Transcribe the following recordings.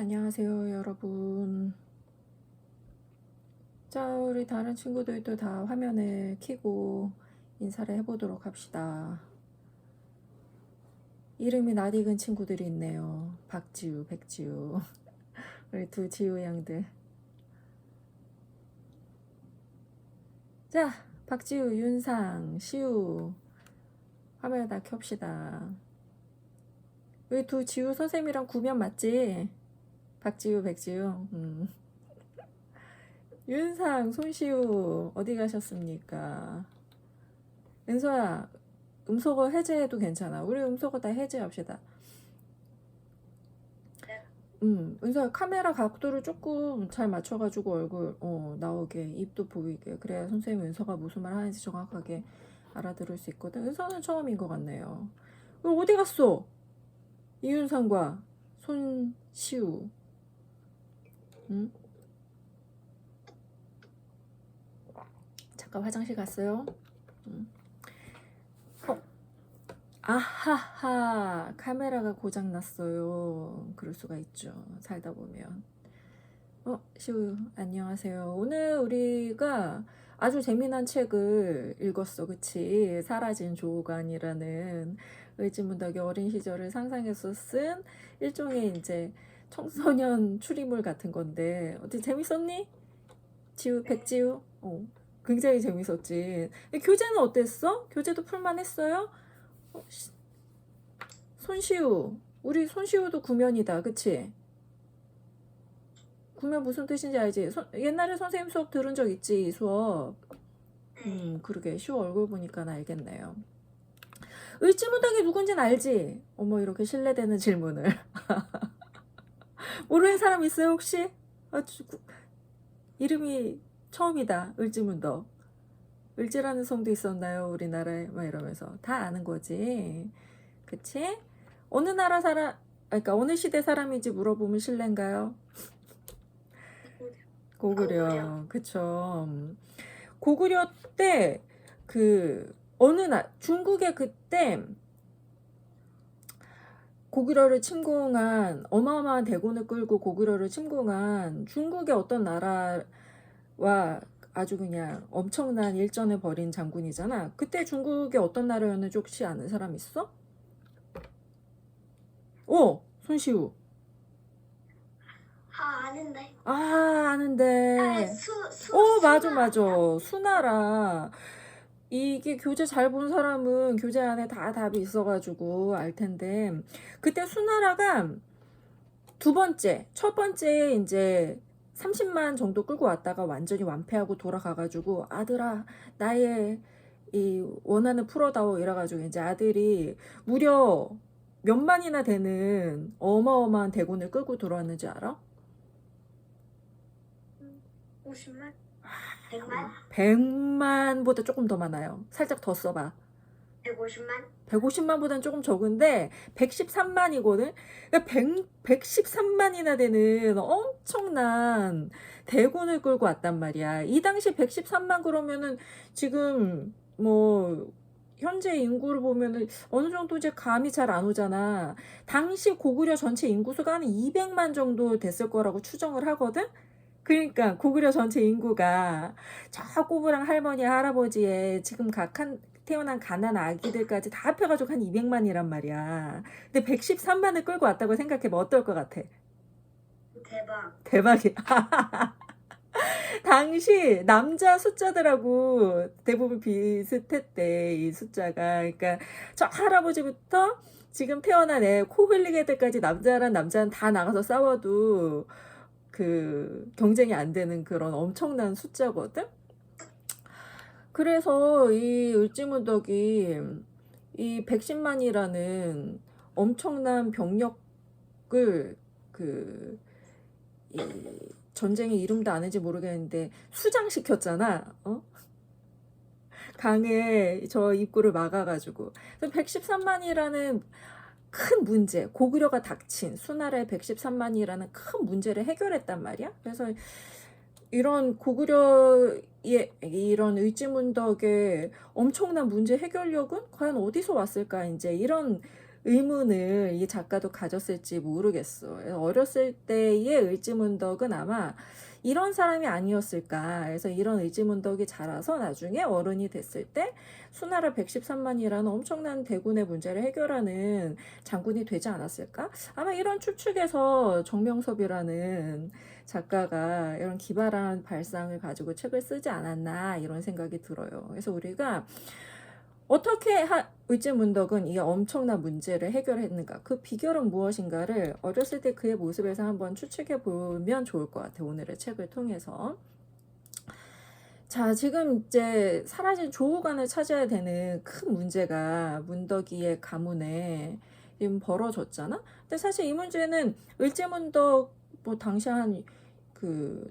안녕하세요, 여러분. 자, 우리 다른 친구들도 다 화면을 켜고 인사를 해보도록 합시다. 이름이 낯익은 친구들이 있네요. 박지우, 백지우. 우리 두 지우 양들. 자, 박지우, 윤상, 시우. 화면을 다 켭시다. 우리 두 지우 선생님이랑 구면 맞지? 박지우, 백지우. 윤상, 손시우 어디 가셨습니까? 은서야, 음소거 해제해도 괜찮아. 우리 음소거 다 해제합시다. 은서야, 카메라 각도를 조금 잘 맞춰가지고 얼굴 나오게, 입도 보이게. 그래야 선생님 은서가 무슨 말 하는지 정확하게 알아들을 수 있거든. 은서는 처음인 것 같네요. 어디 갔어? 이윤상과 손시우. 응? 잠깐 화장실 갔어요? 아하하, 카메라가 고장났어요. 그럴 수가 있죠. 살다 보면. 시우, 안녕하세요. 오늘 우리가 아주 재미난 책을 읽었어. 그치? 사라진 조간이라는 을지문덕의 어린 시절을 상상해서 쓴 일종의 이제 청소년 추리물 같은 건데, 어때 재밌었니? 지우, 백지우? 굉장히 재밌었지. 교재는 어땠어? 교재도 풀만했어요? 손시우, 우리 손시우도 구면이다. 그치? 구면 무슨 뜻인지 알지? 옛날에 선생님 수업 들은 적 있지, 이 수업. 그러게. 시우 얼굴 보니까 알겠네요. 을지문덕이 누군지는 알지? 어머, 이렇게 신뢰되는 질문을. 모르는 사람 있어요, 혹시? 이름이 처음이다, 을지문덕. 을지라는 성도 있었나요, 우리나라에? 막 이러면서. 다 아는 거지. 그치? 어느 나라 사람, 그러니까 어느 시대 사람인지 물어보면 실례인가요? 고구려. 그쵸. 고구려 때 중국에 그때 고구려를 침공한 어마어마한 대군을 끌고 고구려를 침공한 중국의 어떤 나라와 아주 그냥 엄청난 일전을 벌인 장군이잖아. 그때 중국의 어떤 나라였는지 혹시 아는 사람 있어? 손시우. 아는데. 아는데. 맞아. 수나라. 이게 교재 잘 본 사람은 교재 안에 다 답이 있어가지고 알 텐데, 그때 수나라가 첫 번째 이제 30만 정도 끌고 왔다가 완전히 완패하고 돌아가가지고, 아들아, 나의 이 원한을 풀어다오 이래가지고 이제 아들이 무려 몇만이나 되는 어마어마한 대군을 끌고 돌아왔는지 알아? 50만? 100만? 100만보다 조금 더 많아요. 살짝 더 써봐. 150만? 150만보다는 조금 적은데 113만이거든. 그러니까 113만이나 되는 엄청난 대군을 끌고 왔단 말이야. 이 당시 113만 그러면은 지금 뭐 현재 인구를 보면은 어느 정도 이제 감이 잘 안 오잖아. 당시 고구려 전체 인구수가 한 200만 정도 됐을 거라고 추정을 하거든. 그러니까 고구려 전체 인구가 저 꼬부랑 할머니 할아버지의 지금 태어난 가난 아기들까지 다 합해가지고 한 200만이란 말이야. 근데 113만을 끌고 왔다고 생각해봐. 어떨 것 같아? 대박. 대박이야. 당시 남자 숫자들하고 대부분 비슷했대, 이 숫자가. 그러니까 저 할아버지부터 지금 태어난 애 코 흘리게 할 때까지 남자랑 남자는 다 나가서 싸워도 경쟁이 안 되는 그런 엄청난 숫자거든. 그래서 이 을지문덕이 이 110만이라는 엄청난 병력을 이 전쟁의 이름도 아는지 모르겠는데 수장시켰잖아. 강에 저 입구를 막아가지고. 113만이라는 큰 문제, 고구려가 닥친 수나라의 113만이라는 큰 문제를 해결했단 말이야. 그래서 이런 고구려의 이런 을지문덕의 엄청난 문제 해결력은 과연 어디서 왔을까? 이제 이런 의문을 이 작가도 가졌을지 모르겠어. 어렸을 때의 을지문덕은 아마 이런 사람이 아니었을까. 그래서 이런 을지문덕이 자라서 나중에 어른이 됐을 때 수나라 113만이라는 엄청난 대군의 문제를 해결하는 장군이 되지 않았을까? 아마 이런 추측에서 정명섭이라는 작가가 이런 기발한 발상을 가지고 책을 쓰지 않았나 이런 생각이 들어요. 그래서 우리가 어떻게 을지문덕은 이 엄청난 문제를 해결했는가, 그 비결은 무엇인가를 어렸을 때 그의 모습에서 한번 추측해 보면 좋을 것 같아요. 오늘의 책을 통해서. 자, 지금 이제 사라진 조우관을 찾아야 되는 큰 문제가 문덕이의 가문에 지금 벌어졌잖아. 근데 사실 이 문제는 을지문덕 뭐 당시 한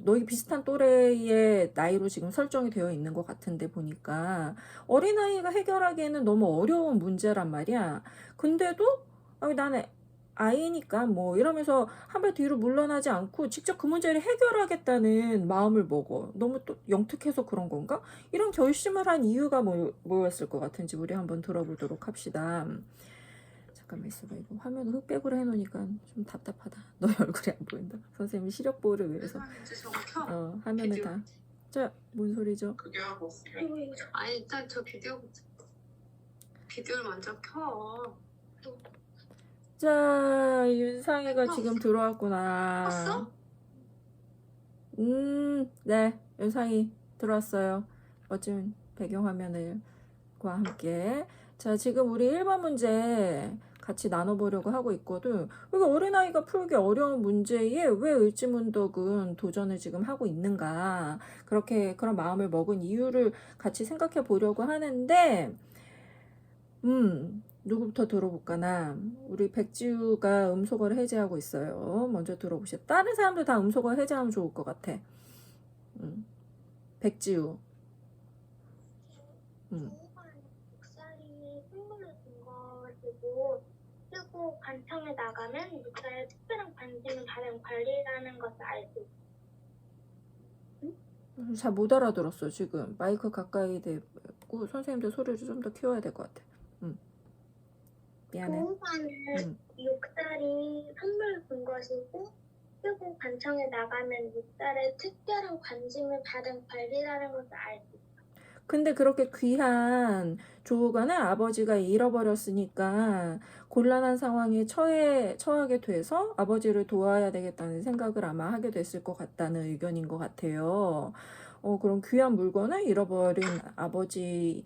너희 비슷한 또래의 나이로 지금 설정이 되어 있는 것 같은데 보니까 어린아이가 해결하기에는 너무 어려운 문제란 말이야. 근데도 나는 아이니까 뭐 이러면서 한 발 뒤로 물러나지 않고 직접 그 문제를 해결하겠다는 마음을 먹어. 너무 또 영특해서 그런 건가? 이런 결심을 한 이유가 뭐였을 것 같은지 우리 한번 들어보도록 합시다. 잠깐만 있어봐. 이거 화면을 흑백으로 해놓으니까 좀 답답하다. 너 얼굴이 안 보인다. 선생님이 시력 보호를 위해서 화면을 다. 자, 뭔 소리죠? 그게 하고 아니 일단 저 비디오를 먼저 켜. 자, 윤상이가 지금 들어왔구나. 켰어? 네, 윤상이 들어왔어요. 멋진 배경화면과 함께. 자, 지금 우리 1번 문제 같이 나눠보려고 하고 있거든. 그러니까 어린아이가 풀기 어려운 문제에 왜 을지문덕은 도전을 지금 하고 있는가. 그런 마음을 먹은 이유를 같이 생각해 보려고 하는데, 누구부터 들어볼까나. 우리 백지우가 음소거를 해제하고 있어요. 먼저 들어보시죠. 다른 사람들 다 음소거 해제하면 좋을 것 같아. 백지우. 목살이 선물을 준 거고 그리고 관청에 나가면 목살에 특별한 관심을 받은 관리라는 것을 알고 잘 못 알아들었어 지금. 마이크 가까이 대고 선생님들 소리를 좀 더 키워야 될 것 같아. 미안해. 보호관은 목살이 선물을 준 것이고 그리고 관청에 나가면 목살에 특별한 관심을 받은 관리라는 것을 알고 근데 그렇게 귀한 조우관을 아버지가 잃어버렸으니까 곤란한 상황에 처하게 돼서 아버지를 도와야 되겠다는 생각을 아마 하게 됐을 것 같다는 의견인 것 같아요. 그런 귀한 물건을 잃어버린 아버지의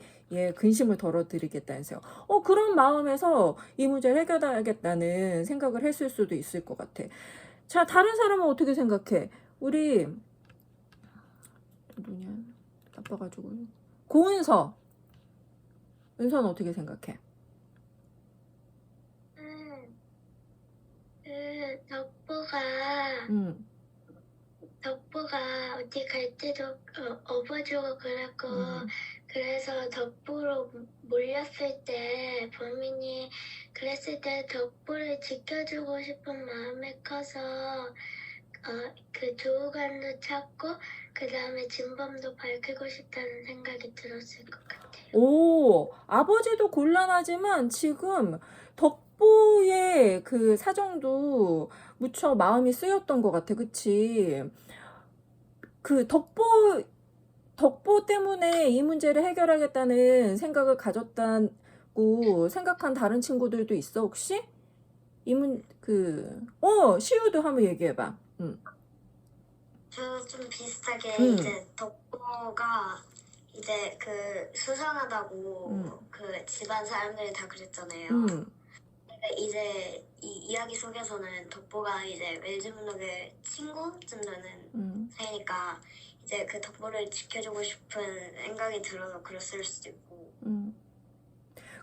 근심을 덜어드리겠다는 생각. 그런 마음에서 이 문제를 해결하겠다는 생각을 했을 수도 있을 것 같아. 자, 다른 사람은 어떻게 생각해? 우리 누구냐? 나빠가지고. 고은서. 은서는 어떻게 생각해? 덕보가 어디 갈 때도 업어주고 그랬고 그래서 덕보로 몰렸을 때 범인이 그랬을 때 덕보를 지켜주고 싶은 마음이 커서 그 조우관도 찾고 그 다음에 진범도 밝히고 싶다는 생각이 들었을 것 같아요. 오, 아버지도 곤란하지만 지금 덕보의 그 사정도 무척 마음이 쓰였던 것 같아. 그치? 그 덕보 때문에 이 문제를 해결하겠다는 생각을 가졌다고 생각한 다른 친구들도 있어, 혹시? 시우도 한번 얘기해봐. 저도 좀 비슷하게 이제 덕보가 이제 수상하다고 그 집안 사람들이 다 그랬잖아요. 이제 이 이야기 속에서는 덕보가 이제 을지문덕의 친구쯤 되는 사이니까 이제 그 덕보를 지켜주고 싶은 생각이 들어서 그랬을 수도 있고.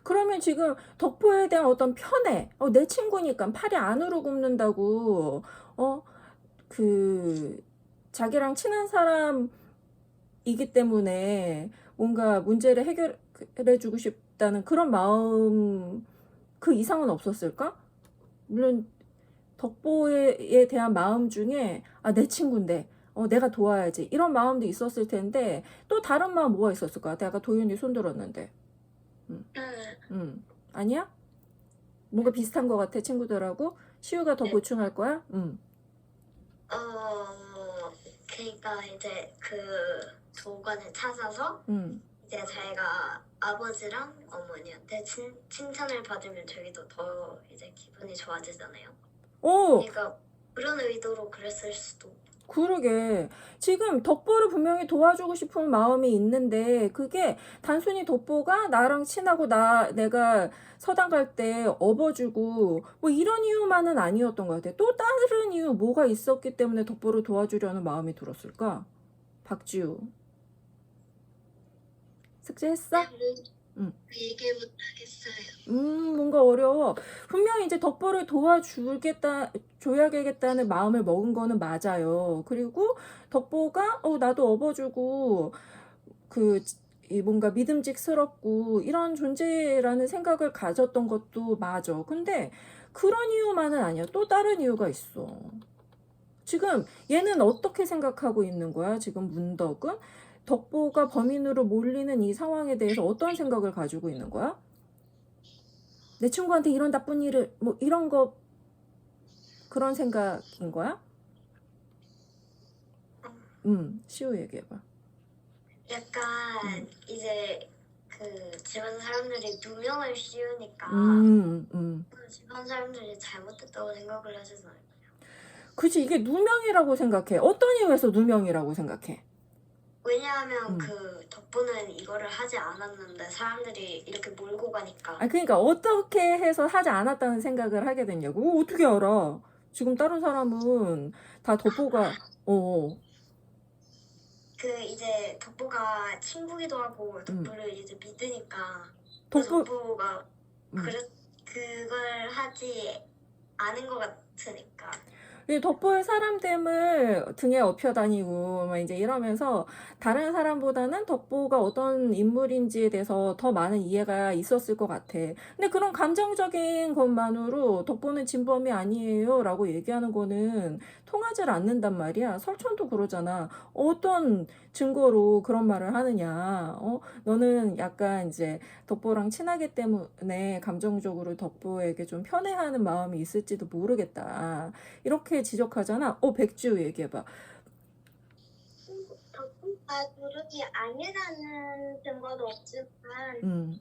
그러면 지금 덕보에 대한 어떤 편애, 내 친구니까 팔이 안으로 굽는다고, 자기랑 친한 사람이기 때문에 뭔가 문제를 해결해주고 싶다는 그런 마음, 그 이상은 없었을까? 물론 덕보에 대한 마음 중에 내 친구인데 내가 도와야지 이런 마음도 있었을 텐데 또 다른 마음 뭐가 있었을 것 같아? 아까 도윤이 손 들었는데. 아니야? 뭔가 비슷한 것 같아, 친구들하고? 시우가 더 네. 보충할 거야? 그러니까 이제 그 도관을 찾아서 응. 이제 자기가 아버지랑 어머니한테 칭찬을 받으면 저기도 더 이제 기분이 좋아지잖아요. 오! 그러니까 그런 의도로 그랬을 수도. 그러게. 지금 덕보를 분명히 도와주고 싶은 마음이 있는데, 그게 단순히 덕보가 나랑 친하고 내가 서당 갈 때 업어주고, 뭐 이런 이유만은 아니었던 것 같아. 또 다른 이유 뭐가 있었기 때문에 덕보를 도와주려는 마음이 들었을까? 박지우. 숙제했어? 응. 얘기 못 하겠어요. 뭔가 어려워. 분명히 이제 덕보를 줘야겠다는 마음을 먹은 거는 맞아요. 그리고 덕보가, 나도 업어주고, 뭔가 믿음직스럽고, 이런 존재라는 생각을 가졌던 것도 맞아. 근데 그런 이유만은 아니야. 또 다른 이유가 있어. 지금 얘는 어떻게 생각하고 있는 거야? 지금 문덕은? 덕보가 범인으로 몰리는 이 상황에 대해서 어떤 생각을 가지고 있는 거야? 내 친구한테 이런 나쁜 일을 뭐 이런 거 그런 생각인 거야? 시우 얘기해봐. 약간 이제 그 집안 사람들이 누명을 씌우니까 집안 사람들이 잘못됐다고 생각을 하시잖아요. 그치, 이게 누명이라고 생각해. 어떤 이유에서 누명이라고 생각해? 왜냐하면 그 덕분은 이거를 하지 않았는데 사람들이 이렇게 몰고 가니까. 그러니까 어떻게 해서 하지 않았다는 생각을 하게 됐냐고. 어떻게 알아? 지금 다른 사람은 다 덕보가 그 이제 덕보가 친구기도 하고 덕보를 이제 믿으니까 그 덕보 덕보가 그걸 하지 않은 것 같으니까. 이 덕보의 사람됨을 등에 업혀 다니고 막 이제 이러면서 다른 사람보다는 덕보가 어떤 인물인지에 대해서 더 많은 이해가 있었을 것 같아. 근데 그런 감정적인 것만으로 덕보는 진범이 아니에요 라고 얘기하는 거는 통하지 않는단 말이야. 설천도 그러잖아. 어떤 증거로 그런 말을 하느냐. 너는 약간 이제 덕보랑 친하기 때문에 감정적으로 덕보에게 좀 편애하는 마음이 있을지도 모르겠다. 이렇게 지적하잖아. 백지우 얘기해봐. 덕보가 도둑이 아니라는 증거도 없지만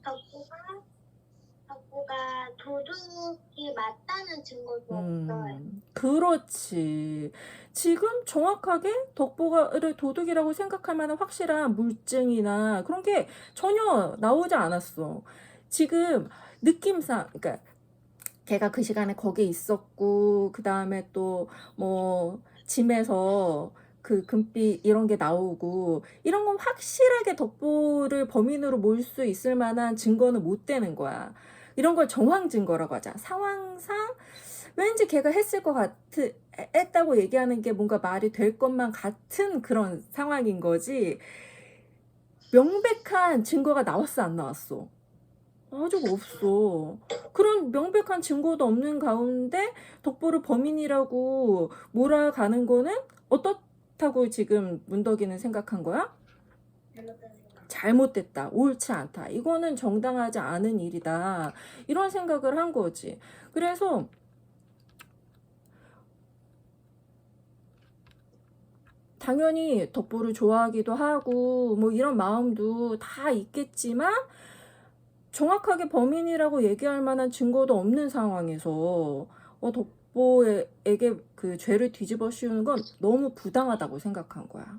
덕보가 도둑이 맞다는 증거도 없어요. 그렇지. 지금 정확하게 덕보가를 도둑이라고 생각할 만한 확실한 물증이나 그런 게 전혀 나오지 않았어. 지금 느낌상, 그러니까 걔가 그 시간에 거기 있었고, 그 다음에 또 뭐 짐에서 그 금빛 이런 게 나오고, 이런 건 확실하게 덕보를 범인으로 몰 수 있을 만한 증거는 못 되는 거야. 이런 걸 정황 증거라고 하자. 상황상 왠지 걔가 했다고 얘기하는 게 뭔가 말이 될 것만 같은 그런 상황인 거지. 명백한 증거가 나왔어, 안 나왔어? 아직 없어. 그런 명백한 증거도 없는 가운데 덕보를 범인이라고 몰아가는 거는 어떻다고 지금 문덕이는 생각한 거야? 잘못됐다. 옳지 않다. 이거는 정당하지 않은 일이다. 이런 생각을 한 거지. 그래서 당연히 덕보를 좋아하기도 하고 뭐 이런 마음도 다 있겠지만 정확하게 범인이라고 얘기할 만한 증거도 없는 상황에서 덕보에게 그 죄를 뒤집어 씌우는 건 너무 부당하다고 생각한 거야.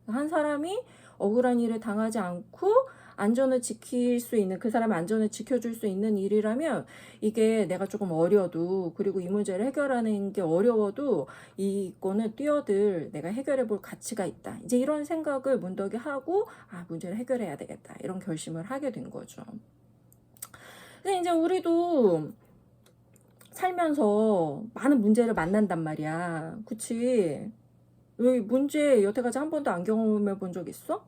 한 사람이 억울한 일을 당하지 않고 안전을 지킬 수 있는, 그 사람의 안전을 지켜줄 수 있는 일이라면 이게 내가 조금 어려도, 그리고 이 문제를 해결하는 게 어려워도 이거는 뛰어들 내가 해결해 볼 가치가 있다. 이제 이런 생각을 문덕이 하고 문제를 해결해야 되겠다. 이런 결심을 하게 된 거죠. 근데 이제 우리도 살면서 많은 문제를 만난단 말이야. 그치? 왜 문제 여태까지 한 번도 안 경험해 본 적 있어?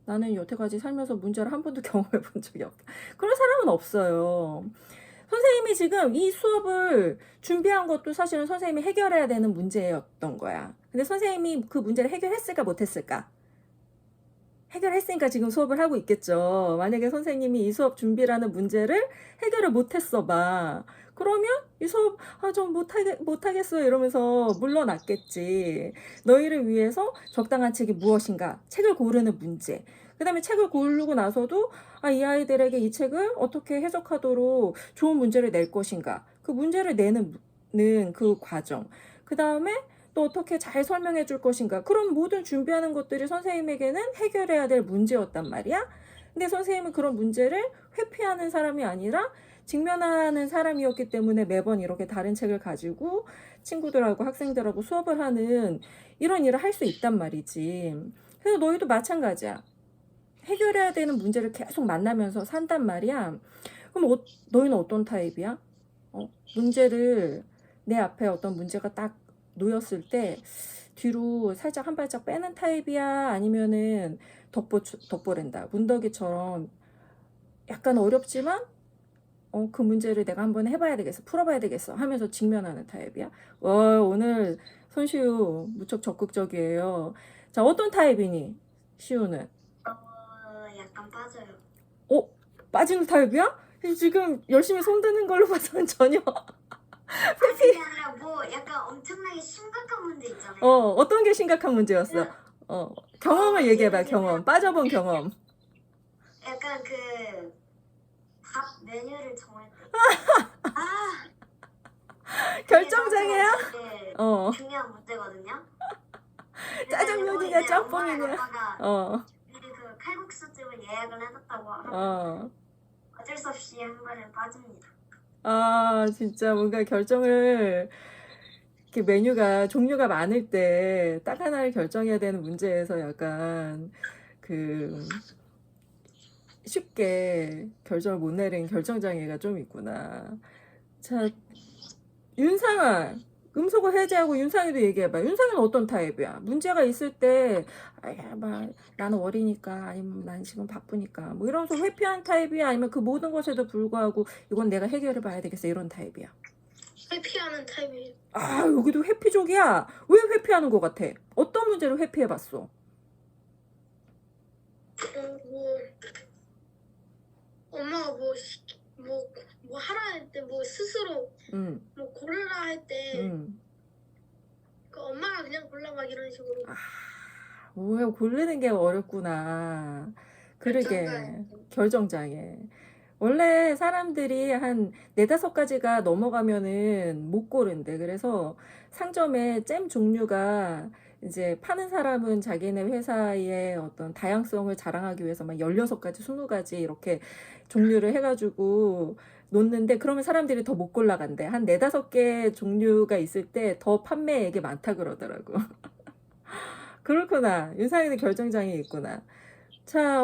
나는 여태까지 살면서 문제를 한 번도 경험해 본 적이 없다. 그런 사람은 없어요. 선생님이 지금 이 수업을 준비한 것도 사실은 선생님이 해결해야 되는 문제였던 거야. 근데 선생님이 그 문제를 해결했을까 못했을까? 해결했으니까 지금 수업을 하고 있겠죠. 만약에 선생님이 이 수업 준비라는 문제를 해결을 못했어 봐. 그러면 이 수업 좀 못하겠어요 이러면서 물러났겠지. 너희를 위해서 적당한 책이 무엇인가? 책을 고르는 문제. 그 다음에 책을 고르고 나서도 이 아이들에게 이 책을 어떻게 해석하도록 좋은 문제를 낼 것인가? 그 문제를 내는 그 과정. 그 다음에 또 어떻게 잘 설명해 줄 것인가. 그런 모든 준비하는 것들이 선생님에게는 해결해야 될 문제였단 말이야. 근데 선생님은 그런 문제를 회피하는 사람이 아니라 직면하는 사람이었기 때문에 매번 이렇게 다른 책을 가지고 친구들하고 학생들하고 수업을 하는 이런 일을 할 수 있단 말이지. 그래서 너희도 마찬가지야. 해결해야 되는 문제를 계속 만나면서 산단 말이야. 그럼 너희는 어떤 타입이야? 문제를 내 앞에 어떤 문제가 딱 놓였을 때 뒤로 살짝 한 발짝 빼는 타입이야? 아니면은 덕보랜다. 문덕이처럼 약간 어렵지만 그 문제를 내가 한번 해봐야 되겠어. 풀어봐야 되겠어. 하면서 직면하는 타입이야? 오늘 손시우 무척 적극적이에요. 자, 어떤 타입이니? 시우는? 약간 빠져요. 빠지는 타입이야? 지금 열심히 손드는 걸로 봐서는 전혀. 그게 아니라 뭐 약간 엄청나게 심각한 문제 있잖아요. 어떤 게 심각한 문제였어? 경험을 얘기해봐, 예를 경험. 들면- 빠져본 경험. 약간 그 밥 메뉴를 정할 때. 결정장애야? 그게 어, 중요한 문제거든요. 짜장면이냐, 짬뽕이냐. 아빠가 어, 미리 그 칼국수집을 예약을 해놨다고 하면 어쩔 수 없이 한 번에 빠집니다. 진짜 뭔가 결정을, 이렇게 메뉴가, 종류가 많을 때 딱 하나를 결정해야 되는 문제에서 약간, 쉽게 결정을 못 내리는 결정장애가 좀 있구나. 자, 윤상아, 음소거 해제하고 윤상이도 얘기해봐. 윤상이는 어떤 타입이야? 문제가 있을 때, 나는 어리니까, 아니면 난 지금 바쁘니까, 뭐 이러면서 회피하는 타입이야? 아니면 그 모든 것에도 불구하고, 이건 내가 해결해 봐야 되겠어. 이런 타입이야. 회피하는 타입이에요. 여기도 회피족이야. 왜 회피하는 것 같아? 어떤 문제를 회피해 봤어? 엄마가 뭐 하라 할 때 뭐 스스로 응, 뭐 고르라 할 때 응. 그 엄마가 그냥 골라 막 이런 식으로. 왜 고르는 게 어렵구나. 그러게. 결정장애. 원래 사람들이 한 4-5가지가 넘어가면은 못 고른대. 그래서 상점에 잼 종류가 이제 파는 사람은 자기네 회사의 어떤 다양성을 자랑하기 위해서 막 16가지, 20가지 이렇게 종류를 해가지고 놓는데 그러면 사람들이 더 못 골라간대. 한 4-5개 종류가 있을 때 더 판매액이 많다 그러더라고. 그렇구나. 윤상이는 결정장애 있구나. 자,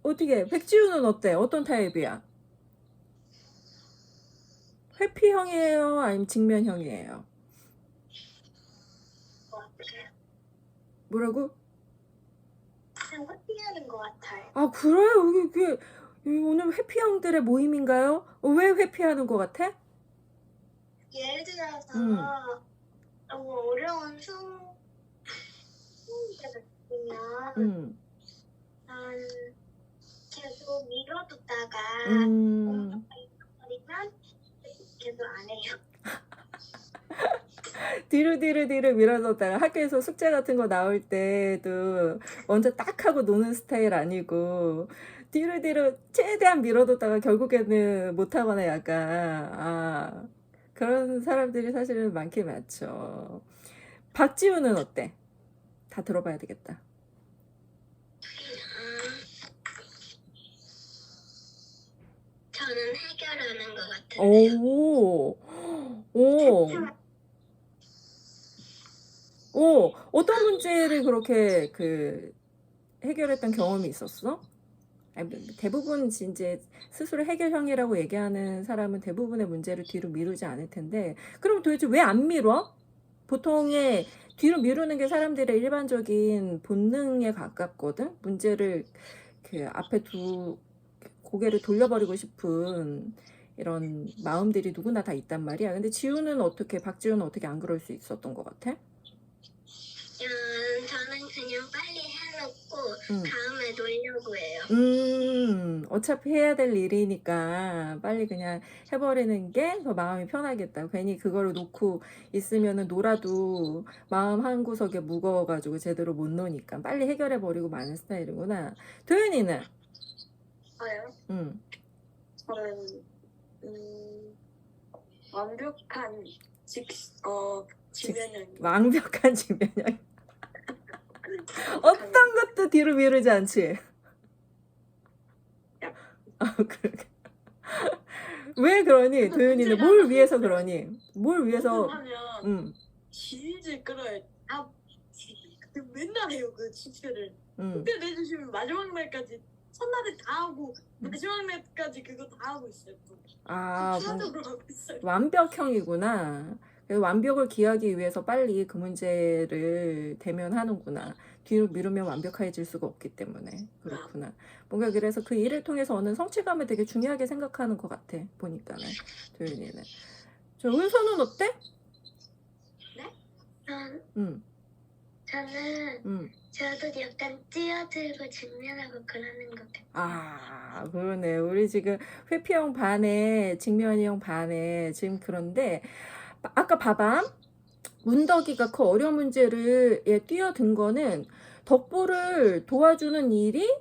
어떻게, 백지우는 어때? 어떤 타입이야? 회피형이에요? 아니면 직면형이에요? 뭐라고? 그냥 회피하는 것 같아요. 그래? 여기 오늘 회피형들의 모임인가요? 왜 회피하는 것 같아? 예를 들어서 너무 어려운 문제가 있으면 난 계속 미뤄두다가 음, 버리면 계속 안 해요. 뒤로 밀어뒀다가 학교에서 숙제 같은 거 나올 때도 먼저 딱 하고 노는 스타일 아니고 뒤로 최대한 밀어뒀다가 결국에는 못하거나 약간 그런 사람들이 사실은 많긴 많죠. 박지우는 어때? 다 들어봐야 되겠다. 저는 해결하는 것 같은데요. 어떤 문제를 그렇게 해결했던 경험이 있었어? 대부분 이제 스스로 해결형이라고 얘기하는 사람은 대부분의 문제를 뒤로 미루지 않을 텐데, 그럼 도대체 왜 안 미뤄? 보통의 뒤로 미루는 게 사람들의 일반적인 본능에 가깝거든? 문제를 앞에 고개를 돌려버리고 싶은 이런 마음들이 누구나 다 있단 말이야. 근데 박지우는 어떻게 안 그럴 수 있었던 것 같아? 저는 그냥 빨리 해놓고 응. 다음에 놀려고 해요. 어차피 해야 될 일이니까 빨리 그냥 해버리는 게 더 마음이 편하겠다. 괜히 그거를 놓고 있으면은 놀아도 마음 한구석에 무거워가지고 제대로 못 노니까 빨리 해결해버리고 마는 스타일이구나. 도윤이는? 저요? 응. 저는 완벽한 지면형이요. 완벽한 지면형. 어떤 것도 뒤로 미루지 않지. 그러게. 왜 그러니? 도윤이는 뭘 위해서 그러니? 뭘 위해서? 하면 질질 끌어요. 맨날 해요 그 숙제를. 숙제 내주시면 마지막 날까지 첫날에 다 하고 마지막 날까지 그거 다 하고 있어요. 또. 수학적으로 하고 있어요. 완벽형이구나. 그래서 완벽을 기하기 위해서 빨리 그 문제를 대면하는구나. 뒤로 미루면 완벽해질 수가 없기 때문에. 그렇구나. 뭔가 그래서 그 일을 통해서 얻는 성취감을 되게 중요하게 생각하는 것 같아. 보니까는. 도윤이는. 저 은서는 어때? 저는 저도 약간 뛰어들고 직면하고 그러는 것 같아요. 그러네. 우리 지금 회피형 반에 직면형 반에 지금 그런데 아까 봐봐. 문덕이가 그 어려운 문제를 뛰어든 거는 덕보를 도와주는 일이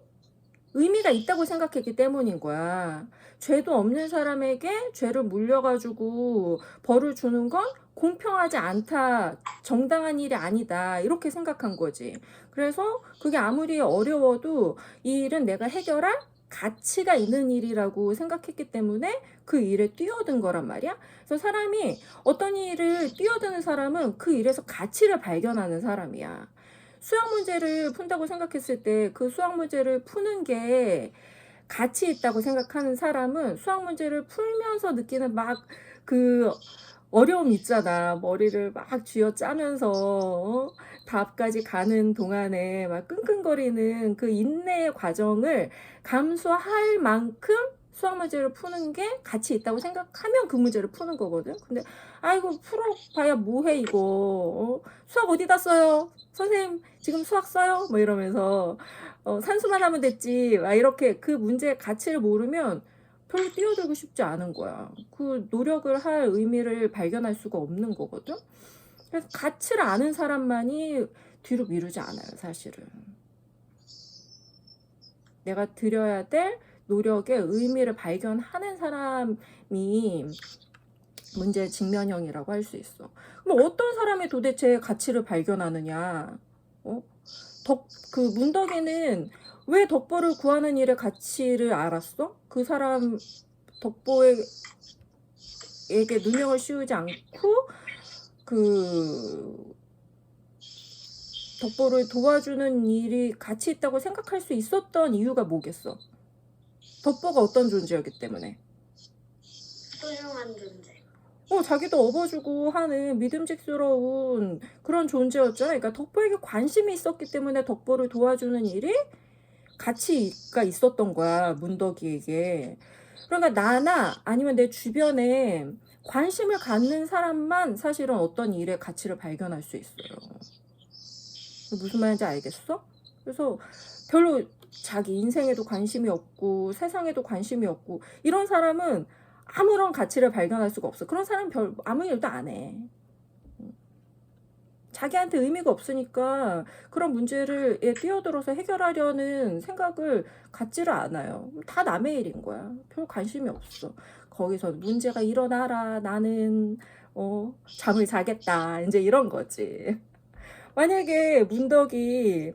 의미가 있다고 생각했기 때문인 거야. 죄도 없는 사람에게 죄를 물려가지고 벌을 주는 건 공평하지 않다. 정당한 일이 아니다. 이렇게 생각한 거지. 그래서 그게 아무리 어려워도 이 일은 내가 해결할 가치가 있는 일이라고 생각했기 때문에 그 일에 뛰어든 거란 말이야. 그래서 사람이 어떤 일을 뛰어드는 사람은 그 일에서 가치를 발견하는 사람이야. 수학 문제를 푼다고 생각했을 때 그 수학 문제를 푸는 게 가치 있다고 생각하는 사람은 수학 문제를 풀면서 느끼는 막 그 어려움 있잖아. 머리를 막 쥐어 짜면서 답까지 가는 동안에 막 끙끙거리는 그 인내의 과정을 감수할 만큼 수학 문제를 푸는 게 가치 있다고 생각하면 그 문제를 푸는 거거든. 근데 아이고 풀어봐야 뭐해 이거. 수학 어디다 써요? 선생님 지금 수학 써요? 뭐 이러면서 산수만 하면 됐지. 막 이렇게 그 문제의 가치를 모르면 별로 뛰어들고 싶지 않은 거야. 그 노력을 할 의미를 발견할 수가 없는 거거든. 그래서 가치를 아는 사람만이 뒤로 미루지 않아요, 사실은. 내가 들여야 될 노력의 의미를 발견하는 사람이 문제 직면형이라고 할 수 있어. 그럼 어떤 사람이 도대체 가치를 발견하느냐? 그 문덕이는 왜 덕보를 구하는 일의 가치를 알았어? 그 사람 덕보에게 누명을 씌우지 않고 그 덕보를 도와주는 일이 가치 있다고 생각할 수 있었던 이유가 뭐겠어? 덕보가 어떤 존재였기 때문에. 소중한 존재. 자기도 업어주고 하는 믿음직스러운 그런 존재였잖아. 그러니까 덕보에게 관심이 있었기 때문에 덕보를 도와주는 일이 가치가 있었던 거야, 문덕이에게. 그러니까 나나 아니면 내 주변에 관심을 갖는 사람만 사실은 어떤 일의 가치를 발견할 수 있어요. 무슨 말인지 알겠어? 그래서 별로 자기 인생에도 관심이 없고 세상에도 관심이 없고 이런 사람은 아무런 가치를 발견할 수가 없어. 그런 사람은 아무 일도 안 해. 자기한테 의미가 없으니까 그런 문제를 뛰어들어서 해결하려는 생각을 갖지를 않아요. 다 남의 일인 거야. 별 관심이 없어. 거기서 문제가 일어나라. 나는 잠을 자겠다. 이제 이런 거지. 만약에 문덕이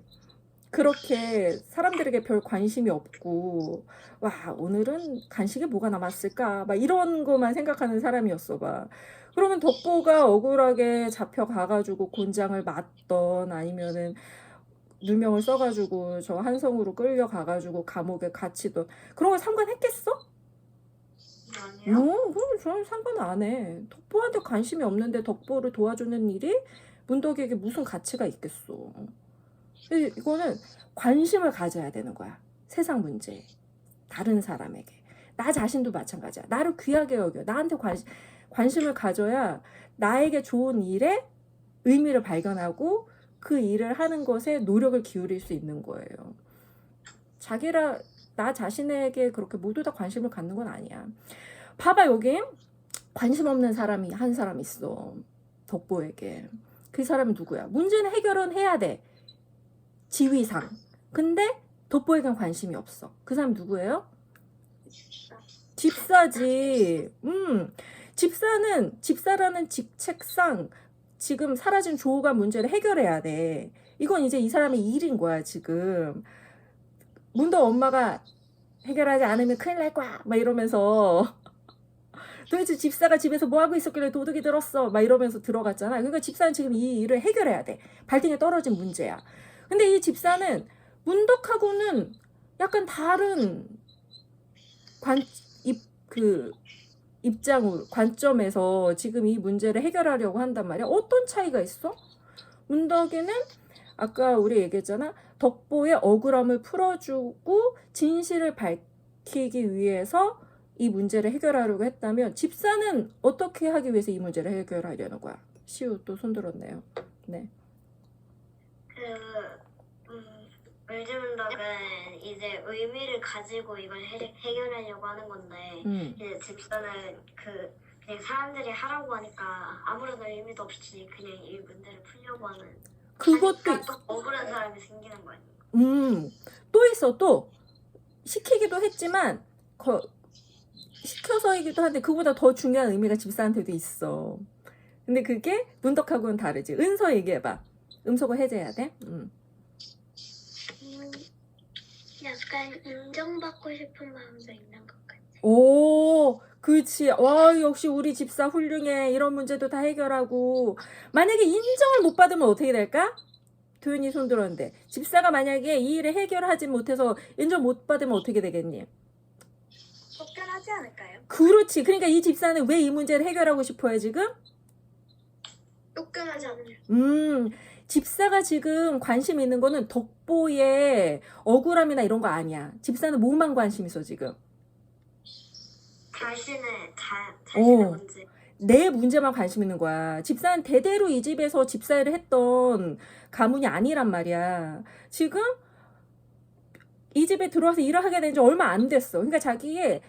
그렇게 사람들에게 별 관심이 없고 와 오늘은 간식에 뭐가 남았을까 막 이런 것만 생각하는 사람이었어 봐. 그러면 덕보가 억울하게 잡혀가가지고 곤장을 맞던 아니면은 누명을 써가지고 저 한성으로 끌려가가지고 감옥에 갇히던 그런 걸 상관했겠어? 아니요. 그럼 저는 상관 안 해. 덕보한테 관심이 없는데 덕보를 도와주는 일이 문덕에게 무슨 가치가 있겠어. 이거는 관심을 가져야 되는 거야. 세상 문제에. 다른 사람에게. 나 자신도 마찬가지야. 나를 귀하게 여겨. 나한테 관심을 가져야 나에게 좋은 일에 의미를 발견하고 그 일을 하는 것에 노력을 기울일 수 있는 거예요. 나 자신에게 그렇게 모두 다 관심을 갖는 건 아니야. 봐봐, 여기 관심 없는 사람이 한 사람 있어. 덕보에게. 그 사람은 누구야? 문제는 해결은 해야 돼. 지위상. 근데 덕보에겐 관심이 없어. 그 사람 누구예요? 집사지. 집사라는 직책상 지금 사라진 조우가 문제를 해결해야 돼. 이건 이제 이 사람의 일인 거야, 지금. 문덕 엄마가 해결하지 않으면 큰일 날 거야. 막 이러면서. 도대체 집사가 집에서 뭐 하고 있었길래 도둑이 들었어. 막 이러면서 들어갔잖아. 그러니까 집사는 지금 이 일을 해결해야 돼. 발등에 떨어진 문제야. 근데 이 집사는 문덕하고는 약간 다른 관점에서 지금 이 문제를 해결하려고 한단 말이야. 어떤 차이가 있어? 문덕이는 아까 우리 얘기했잖아. 덕보의 억울함을 풀어주고 진실을 밝히기 위해서 이 문제를 해결하려고 했다면 집사는 어떻게 하기 위해서 이 문제를 해결하려는 거야? 시우 또 손들었네요. 네. 물주문덕은 이제 의미를 가지고 이걸 해결하려고 하는 건데 이제 집사는 그냥 사람들이 하라고 하니까 아무런 의미도 없이 그냥 이 문제를 풀려고 하는 그것도 또 억울한 사람이 생기는 거 아니야? 또 있어. 또 시키기도 했지만 시켜서이기도 한데 그보다 더 중요한 의미가 집사한테도 있어. 근데 그게 문덕하고는 다르지. 은서 얘기해봐. 음소거 해제해야 돼? 약간 인정받고 싶은 마음도 있는 것 같아. 오, 그렇지. 와, 역시 우리 집사 훌륭해. 이런 문제도 다 해결하고. 만약에 인정을 못 받으면 어떻게 될까? 도윤이 손 들었는데. 집사가 만약에 이 일을 해결하지 못해서 인정 못 받으면 어떻게 되겠니? 쫓겨나지 않을까요? 그렇지. 그러니까 이 집사는 왜 이 문제를 해결하고 싶어요, 지금? 쫓겨나지 않으면. 집사가 지금 관심 있는 거는 덕보의 억울함이나 이런 거 아니야. 집사는 뭐만 관심 있어, 지금? 자신의 어. 문제. 내 문제만 관심 있는 거야. 집사는 대대로 이 집에서 집사일을 했던 가문이 아니란 말이야. 지금 이 집에 들어와서 일을 하게 된 지 얼마 안 됐어. 그러니까 자기의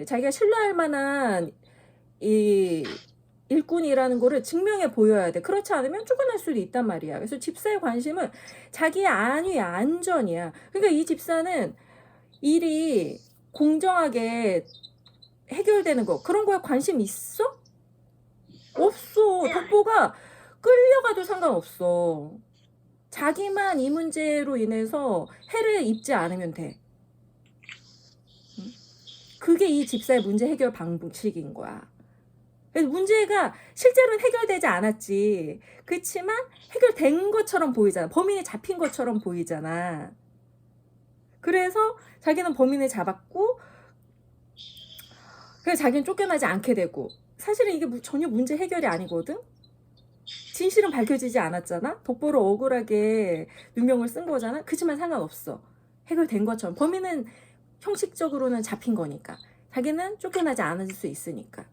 자기가 신뢰할 만한 이 일꾼이라는 거를 증명해 보여야 돼. 그렇지 않으면 쫓겨날 수도 있단 말이야. 그래서 집사의 관심은 자기의 안위, 안전이야. 그러니까 이 집사는 일이 공정하게 해결되는 거, 그런 거에 관심 있어? 없어. 덕보가 끌려가도 상관없어. 자기만 이 문제로 인해서 해를 입지 않으면 돼. 그게 이 집사의 문제 해결 방식인 거야. 그래서 문제가 실제로는 해결되지 않았지. 그렇지만 해결된 것처럼 보이잖아. 범인이 잡힌 것처럼 보이잖아. 그래서 자기는 범인을 잡았고, 그래서 자기는 쫓겨나지 않게 되고. 사실은 이게 전혀 문제 해결이 아니거든. 진실은 밝혀지지 않았잖아. 덕보를 억울하게 누명을 쓴 거잖아. 그치만 상관없어. 해결된 것처럼. 범인은 형식적으로는 잡힌 거니까. 자기는 쫓겨나지 않을 수 있으니까.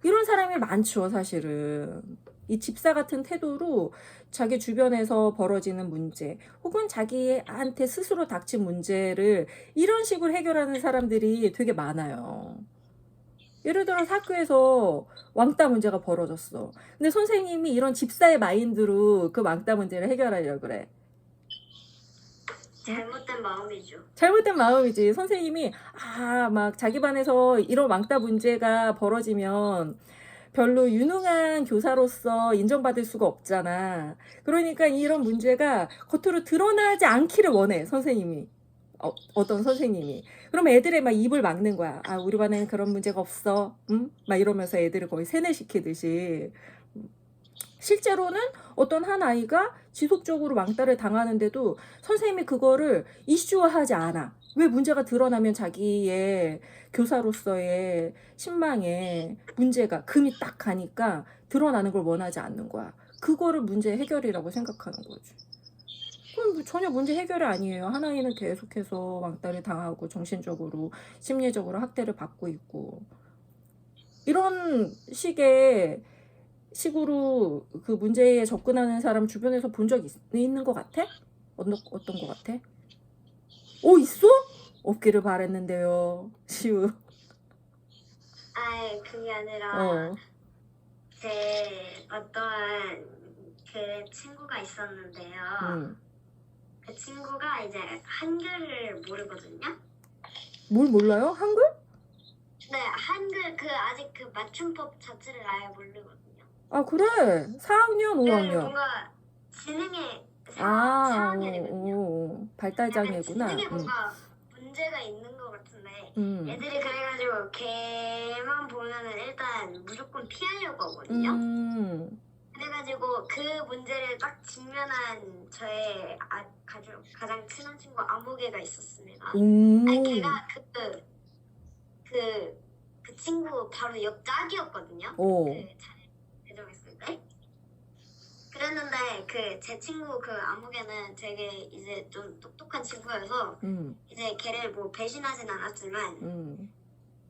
이런 사람이 많죠, 사실은. 이 집사 같은 태도로 자기 주변에서 벌어지는 문제, 혹은 자기한테 스스로 닥친 문제를 이런 식으로 해결하는 사람들이 되게 많아요. 예를 들어서 학교에서 왕따 문제가 벌어졌어. 근데 선생님이 이런 집사의 마인드로 그 왕따 문제를 해결하려고 그래. 잘못된 마음이죠. 잘못된 마음이지. 선생님이 막 자기 반에서 이런 왕따 문제가 벌어지면 별로 유능한 교사로서 인정받을 수가 없잖아. 그러니까 이런 문제가 겉으로 드러나지 않기를 원해, 선생님이. 어떤 선생님이. 그럼 애들의 막 입을 막는 거야. 우리 반에는 그런 문제가 없어. 응? 막 이러면서 애들을 거의 세뇌시키듯이. 실제로는 어떤 한 아이가 지속적으로 왕따를 당하는데도 선생님이 그거를 이슈화하지 않아. 왜? 문제가 드러나면 자기의 교사로서의 신망에 문제가 금이 딱 가니까 드러나는 걸 원하지 않는 거야. 그거를 문제 해결이라고 생각하는 거지. 그럼 전혀 문제 해결이 아니에요. 한 아이는 계속해서 왕따를 당하고 정신적으로, 심리적으로 학대를 받고 있고. 이런 식으로 그 문제에 접근하는 사람 주변에서 본 적 있는 것 같아? 어떤 거 같아? 오, 있어? 없기를 바랬는데요. 시우. 아, 그게 아니라 어. 제 어떠한 그 친구가 있었는데요. 그 친구가 이제 한글을 모르거든요. 뭘 몰라요? 한글? 네, 한글 그 아직 그 맞춤법 자체를 아예 모르거든요. 아, 그래. 4학년, 그 5학년. 뭔가 지능에 아, 4학년이거든요. 발달장애구나. 지능에 뭔가 문제가 있는 것 같은데 음. 애들이 그래가지고 걔만 보면은 일단 무조건 피하려고 하거든요. 그래가지고 그 문제를 딱 직면한 저의 가장 친한 친구 아무개가 있었습니다. 아니 걔가 그 친구 바로 옆 짝이었거든요. 그 배정했을 때. 그랬는데 그 제 친구 그 아무개는 되게 이제 좀 똑똑한 친구여서 이제 걔를 뭐 배신하진 않았지만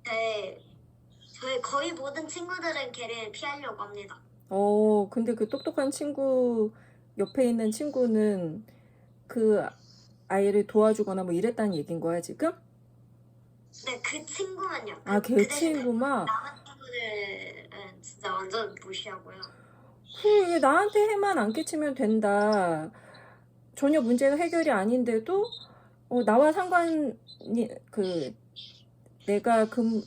저의 거의 모든 친구들은 걔를 피하려고 합니다. 근데 그 똑똑한 친구 옆에 있는 친구는 그 아이를 도와주거나 뭐 이랬다는 얘긴 거야, 지금? 네, 그 친구만요. 아, 그 걔 대신에 친구만? 남은 친구들은 진짜 완전 무시하고요. 이게 나한테 해만 안 끼치면 된다. 전혀 문제가 해결이 아닌데도 나와 상관이 내가 그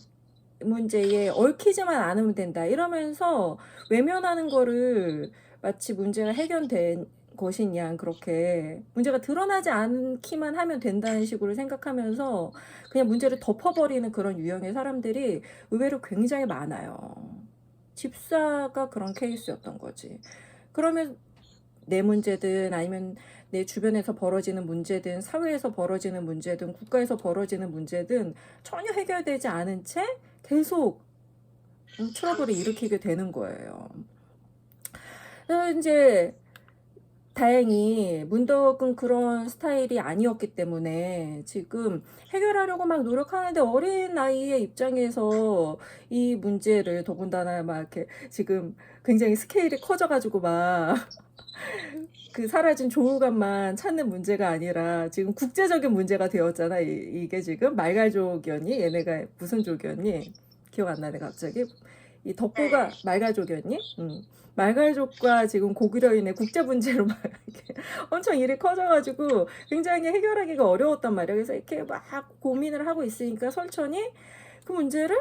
문제에 얽히지만 않으면 된다. 이러면서 외면하는 거를 마치 문제가 해결된 것인 양 그렇게 문제가 드러나지 않기만 하면 된다는 식으로 생각하면서 그냥 문제를 덮어버리는 그런 유형의 사람들이 의외로 굉장히 많아요. 집사가 그런 케이스였던 거지. 그러면 내 문제든 아니면 내 주변에서 벌어지는 문제든 사회에서 벌어지는 문제든 국가에서 벌어지는 문제든 전혀 해결되지 않은 채 계속 트러블을 일으키게 되는 거예요. 그래서 이제 다행히 문덕은 그런 스타일이 아니었기 때문에 지금 해결하려고 막 노력하는데 어린 나이의 입장에서 이 문제를 더군다나 막 이렇게 지금 굉장히 스케일이 커져가지고 막 그 사라진 조우감만 찾는 문제가 아니라 지금 국제적인 문제가 되었잖아. 이게 지금 말갈족이었니? 얘네가 무슨 족이었니? 기억 안 나네 갑자기. 이 덕구가 말갈족이었니? 말갈족과 지금 고구려인의 국제 문제로 막 이렇게 엄청 일이 커져가지고 굉장히 해결하기가 어려웠단 말이야. 그래서 이렇게 막 고민을 하고 있으니까 설천이 그 문제를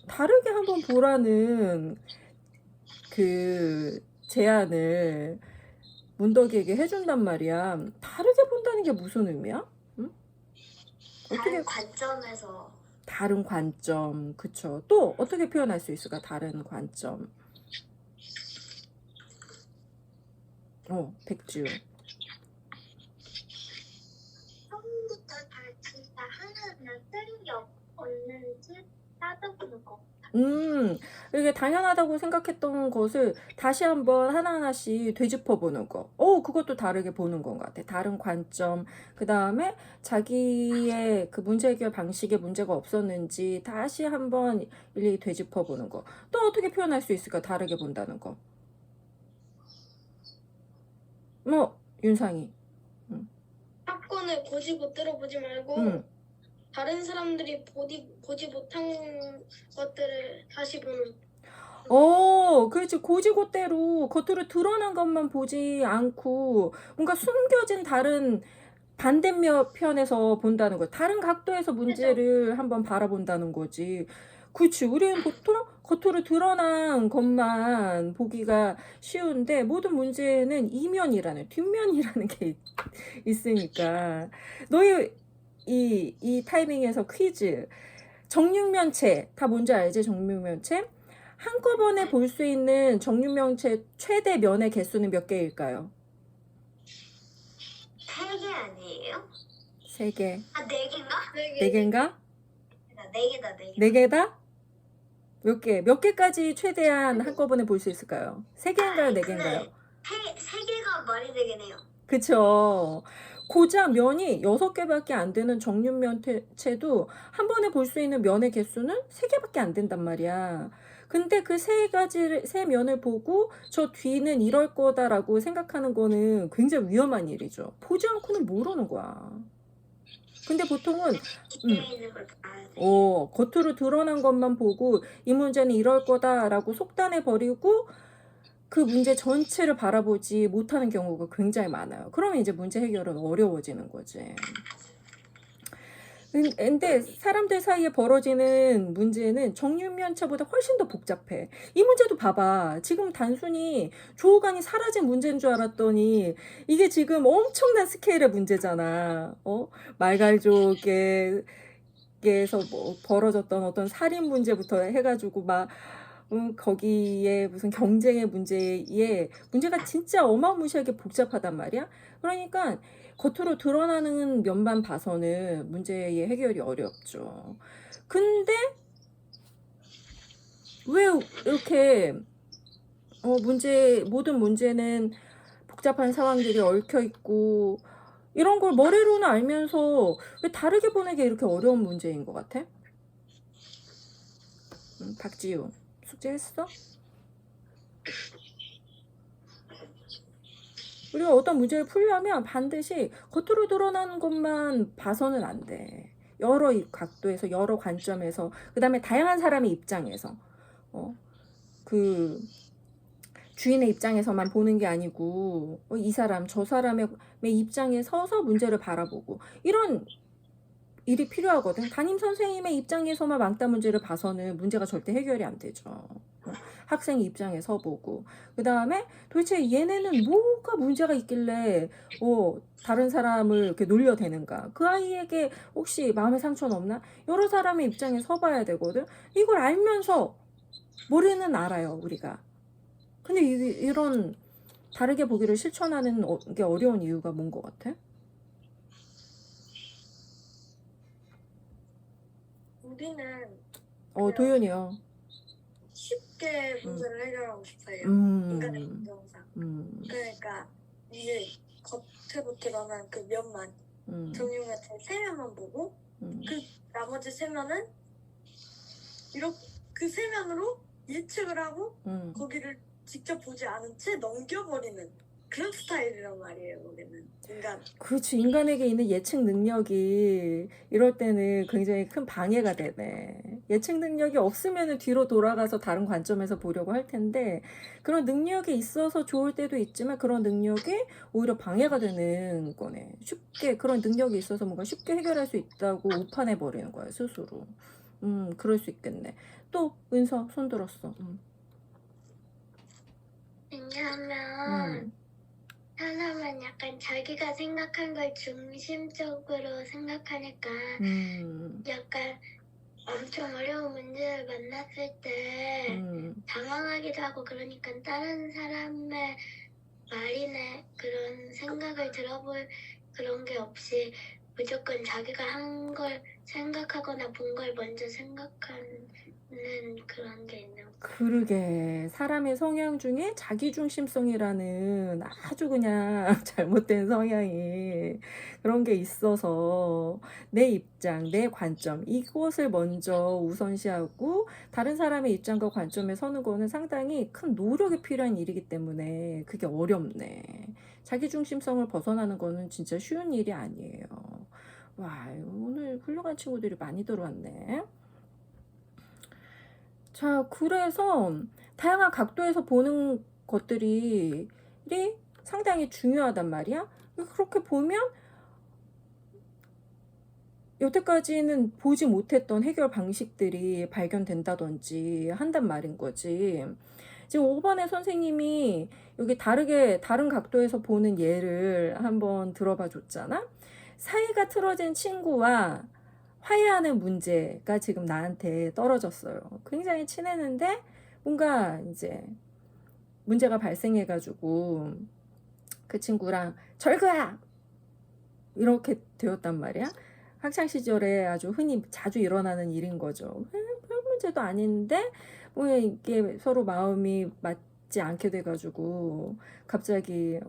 다르게 한번 보라는 그 제안을 문덕이에게 해준단 말이야. 다르게 본다는 게 무슨 의미야? 응? 다른 관점에서. 다른 관점, 그쵸. 또 어떻게 표현할 수 있을까? 다른 관점. 백지우. 처음부터 다 진짜 하나하나 틀린 게 없는지 따져보는 거. 이게 당연하다고 생각했던 것을 다시 한번 하나하나씩 되짚어보는 거. 그것도 다르게 보는 것 같아. 다른 관점. 그 다음에 자기의 그 문제 해결 방식에 문제가 없었는지 다시 한번 일일이 되짚어보는 거. 또 어떻게 표현할 수 있을까? 다르게 본다는 거. 윤상이. 사건을 고집고 들어보지 말고 다른 사람들이 보지 못한 것들을 다시 보는. 그렇지. 고지고대로 겉으로 드러난 것만 보지 않고 뭔가 숨겨진 다른 반대편에서 본다는 거. 다른 각도에서 문제를 한번 바라본다는 거지. 그렇지. 우리는 보통 겉으로 드러난 것만 보기가 쉬운데 모든 문제는 이면이라는, 뒷면이라는 게 있으니까. 너희 이 타이밍에서 퀴즈. 정육면체. 다 뭔지 알지? 정육면체? 한꺼번에 볼 수 있는 정육면체 최대 면의 개수는 몇 개일까요? 3개 아니에요? 3개. 아, 4개인가? 4개인가? 4개다, 4개. 4개다? 몇 개? 몇 개까지 최대한 한꺼번에 볼 수 있을까요? 3개인가요? 4개인가요? 3개가 말이 되겠네요. 그쵸. 고작 면이 6개밖에 안 되는 정육면체도 한 번에 볼 수 있는 면의 개수는 3개밖에 안 된단 말이야. 근데 그 세 면을 보고 저 뒤는 이럴 거다라고 생각하는 거는 굉장히 위험한 일이죠. 보지 않고는 모르는 거야. 근데 보통은 뒤에 있는 걸 봐야 돼. 겉으로 드러난 것만 보고 이 문제는 이럴 거다라고 속단해 버리고 그 문제 전체를 바라보지 못하는 경우가 굉장히 많아요. 그러면 이제 문제 해결은 어려워지는 거지. 근데 사람들 사이에 벌어지는 문제는 정육면체보다 훨씬 더 복잡해. 이 문제도 봐봐. 지금 단순히 조호간이 사라진 문제인 줄 알았더니 이게 지금 엄청난 스케일의 문제잖아. 말갈족에서 뭐 벌어졌던 어떤 살인 문제부터 해가지고 막 거기에 무슨 경쟁의 문제가 진짜 어마무시하게 복잡하단 말이야. 그러니까 겉으로 드러나는 면만 봐서는 문제의 해결이 어렵죠. 근데 왜 이렇게 모든 문제는 복잡한 상황들이 얽혀 있고 이런 걸 머리로는 알면서 왜 다르게 보내기 이렇게 어려운 문제인 것 같아? 박지우 숙제했어? 우리가 어떤 문제를 풀려면 반드시 겉으로 드러나는 것만 봐서는 안 돼. 여러 각도에서 여러 관점에서 그 다음에 다양한 사람의 입장에서 그 주인의 입장에서만 보는 게 아니고 이 사람 저 사람의 입장에 서서 문제를 바라보고 이런 일이 필요하거든. 담임 선생님의 입장에서만 왕따 문제를 봐서는 문제가 절대 해결이 안 되죠. 학생 입장에 서보고 그 다음에 도대체 얘네는 뭐가 문제가 있길래 다른 사람을 이렇게 놀려대는가, 그 아이에게 혹시 마음의 상처는 없나, 여러 사람의 입장에 서봐야 되거든. 이걸 알면서 머리는 알아요 우리가. 근데 이런 다르게 보기를 실천하는 게 어려운 이유가 뭔 것 같아? 우리는 도윤이요. 쉽게 문제를 해결하고 싶어요. 인간의 음, 본성상. 음, 그러니까 이게 겉으로 드러난 그 면만, 정육면체 세 면만 보고 그 나머지 세 면은 이렇게 그 세 면으로 예측을 하고 거기를 직접 보지 않은 채 넘겨버리는 그런 스타일이란 말이에요. 우리는 인간. 그렇지. 인간에게 있는 예측 능력이 이럴 때는 굉장히 큰 방해가 되네. 예측 능력이 없으면 뒤로 돌아가서 다른 관점에서 보려고 할 텐데, 그런 능력이 있어서 좋을 때도 있지만 그런 능력이 오히려 방해가 되는 거네. 그런 능력이 있어서 뭔가 쉽게 해결할 수 있다고 오판해 버리는 거야, 스스로. 그럴 수 있겠네. 또 은서 손 들었어. 왜냐하면 사람은 약간 자기가 생각한 걸 중심적으로 생각하니까 약간 엄청 어려운 문제를 만났을 때 당황하기도 하고, 그러니까 다른 사람의 말이나 그런 생각을 들어볼 그런 게 없이 무조건 자기가 한 걸 생각하거나 본 걸 먼저 생각하는 그런 게 있는 거. 그러게, 사람의 성향 중에 자기중심성이라는 아주 그냥 잘못된 성향이 그런 게 있어서 내 입장, 내 관점 이것을 먼저 우선시하고 다른 사람의 입장과 관점에 서는 거는 상당히 큰 노력이 필요한 일이기 때문에 그게 어렵네. 자기중심성을 벗어나는 거는 진짜 쉬운 일이 아니에요. 와, 오늘 훌륭한 친구들이 많이 들어왔네. 자, 그래서 다양한 각도에서 보는 것들이 상당히 중요하단 말이야. 그렇게 보면 여태까지는 보지 못했던 해결 방식들이 발견된다든지 한단 말인 거지. 지금 5번에 선생님이 여기 다른 각도에서 보는 예를 한번 들어봐 줬잖아. 사이가 틀어진 친구와 화해하는 문제가 지금 나한테 떨어졌어요. 굉장히 친했는데 뭔가 이제 문제가 발생해가지고 그 친구랑 절거야! 이렇게 되었단 말이야. 학창시절에 아주 흔히 자주 일어나는 일인 거죠. 별 문제도 아닌데 뭐 이게 서로 마음이 맞지 않게 돼가지고 갑자기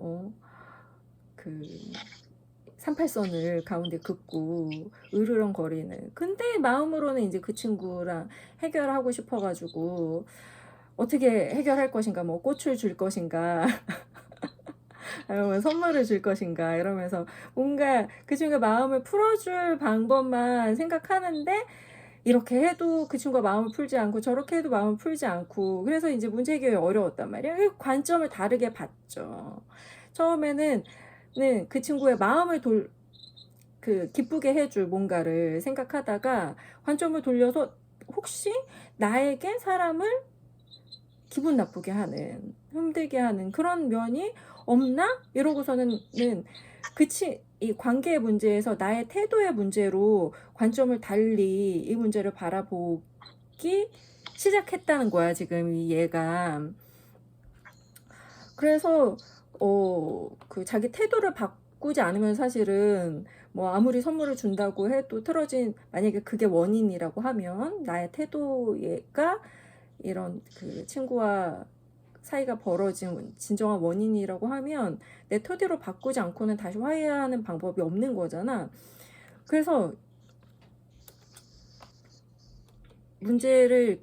38선을 가운데 긋고 으르렁거리는. 근데 마음으로는 이제 그 친구랑 해결하고 싶어가지고 어떻게 해결할 것인가, 뭐 꽃을 줄 것인가, 아니면 선물을 줄 것인가 이러면서 뭔가 그 친구가 마음을 풀어줄 방법만 생각하는데 이렇게 해도 그 친구가 마음을 풀지 않고 저렇게 해도 마음을 풀지 않고 그래서 이제 문제 해결이 어려웠단 말이야. 그 관점을 다르게 봤죠. 처음에는 그 친구의 마음을 기쁘게 해줄 뭔가를 생각하다가 관점을 돌려서 혹시 나에게 사람을 기분 나쁘게 하는, 힘들게 하는 그런 면이 없나? 이러고서는 이 관계의 문제에서 나의 태도의 문제로 관점을 달리 이 문제를 바라보기 시작했다는 거야, 지금 이 얘가. 그래서 그 자기 태도를 바꾸지 않으면 사실은 뭐 아무리 선물을 준다고 해도 틀어진, 만약에 그게 원인이라고 하면 나의 태도가 이런 그 친구와 사이가 벌어진 진정한 원인이라고 하면 내 토대로 바꾸지 않고는 다시 화해하는 방법이 없는 거잖아. 그래서 문제를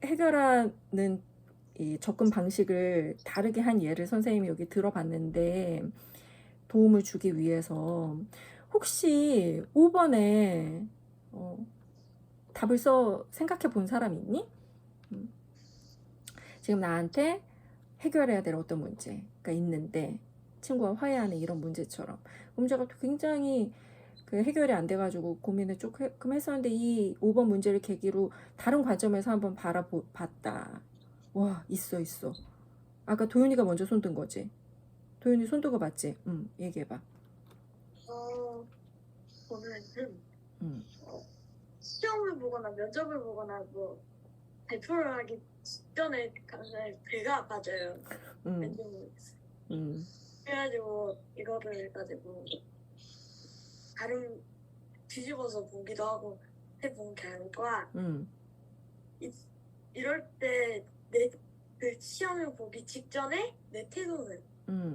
해결하는 이 접근 방식을 다르게 한 예를 선생님이 여기 들어봤는데 도움을 주기 위해서 혹시 5번에 답을 생각해 본 사람 있니? 지금 나한테 해결해야 될 어떤 문제가 있는데 친구와 화해하는 이런 문제처럼 문제가 굉장히 해결이 안 돼가지고 고민을 조금 했었는데 이 5번 문제를 계기로 다른 관점에서 한번 봤다. 와, 있어. 아까 도윤이가 먼저 손든 거지? 도윤이 손든 거 맞지? 얘기해봐. 저는 음. 시험을 보거나 면접을 보거나 뭐 발표를 하기 직전에 가면 배가 아파져요. 그래가지고 이거를 가지고 다른 뒤집어서 보기도 하고 해본 결과 이럴 때 내 그 시험을 보기 직전에 내 태도는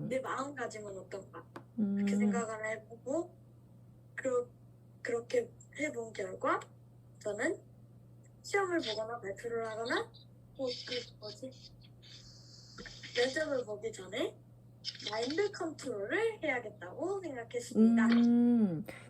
내 마음가짐은 어떤가 그렇게 생각을 해보고 그렇게 해본 결과 저는 시험을 보거나 발표를 하거나 면접을 보기 전에 마인드 컨트롤을 해야겠다고 생각했습니다.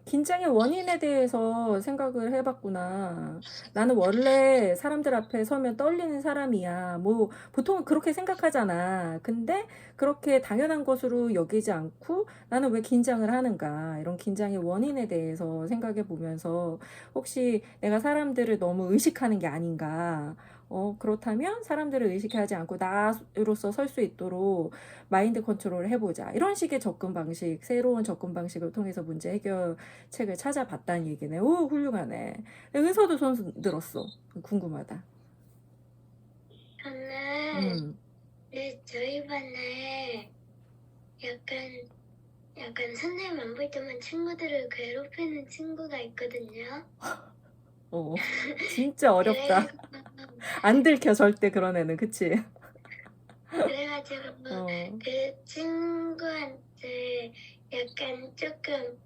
긴장의 원인에 대해서 생각을 해봤구나. 나는 원래 사람들 앞에 서면 떨리는 사람이야. 뭐 보통은 그렇게 생각하잖아. 근데 그렇게 당연한 것으로 여기지 않고 나는 왜 긴장을 하는가. 이런 긴장의 원인에 대해서 생각해 보면서 혹시 내가 사람들을 너무 의식하는 게 아닌가. 그렇다면 사람들을 의식하지 않고 나로서 설 수 있도록 마인드 컨트롤을 해보자. 이런 식의 접근 방식, 새로운 접근 방식을 통해서 문제 해결책을 찾아봤다는 얘기네. 오, 훌륭하네. 은서도 손 들었어. 궁금하다. 저는 저희 반에 약간 선생님 안 볼 때만 친구들을 괴롭히는 친구가 있거든요. 진짜 어렵다. 안 들켜 절대 그런 애는, 그치? 그래가지고 그 친구한테 약간 조금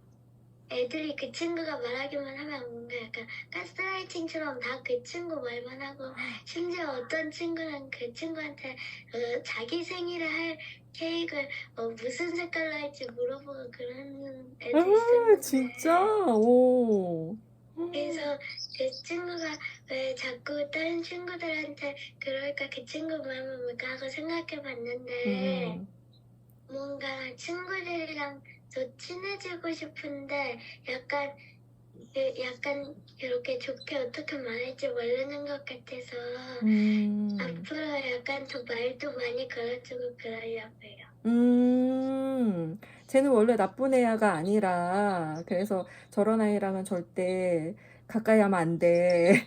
애들이 그 친구가 말하기만 하면 뭔가 약간 가스라이팅처럼 다 그 친구 말만 하고 심지어 어떤 친구는 그 친구한테 자기 생일에 할 케이크를 무슨 색깔로 할지 물어보고 그러는 애도 있었는데 진짜? 오. 그래서 그 친구가 왜 자꾸 다른 친구들한테 그럴까 그 친구 마음을 뭘까 하고 생각해 봤는데 뭔가 친구들이랑 더 친해지고 싶은데 약간 이렇게 좋게 어떻게 말할지 모르는 것 같아서 앞으로 약간 더 말도 많이 걸어주고 그러려고요. 쟤는 원래 나쁜 애가 아니라 그래서 저런 아이랑은 절대 가까이 하면 안 돼.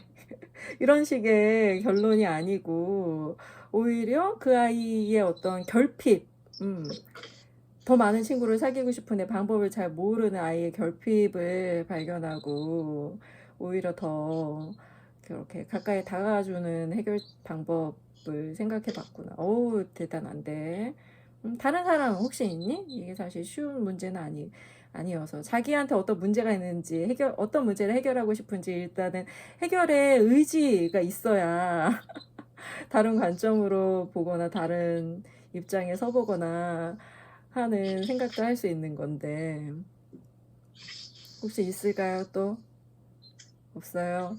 이런 식의 결론이 아니고 오히려 그 아이의 어떤 결핍, 더 많은 친구를 사귀고 싶은데 방법을 잘 모르는 아이의 결핍을 발견하고 오히려 더 그렇게 가까이 다가가주는 해결 방법을 생각해 봤구나. 어우, 대단한데. 다른 사람 혹시 있니? 이게 사실 쉬운 문제는 아니어서 자기한테 어떤 문제가 있는지 어떤 문제를 해결하고 싶은지 일단은 해결의 의지가 있어야 다른 관점으로 보거나 다른 입장에 서보거나 하는 생각도 할 수 있는 건데 혹시 있을까요? 또 없어요?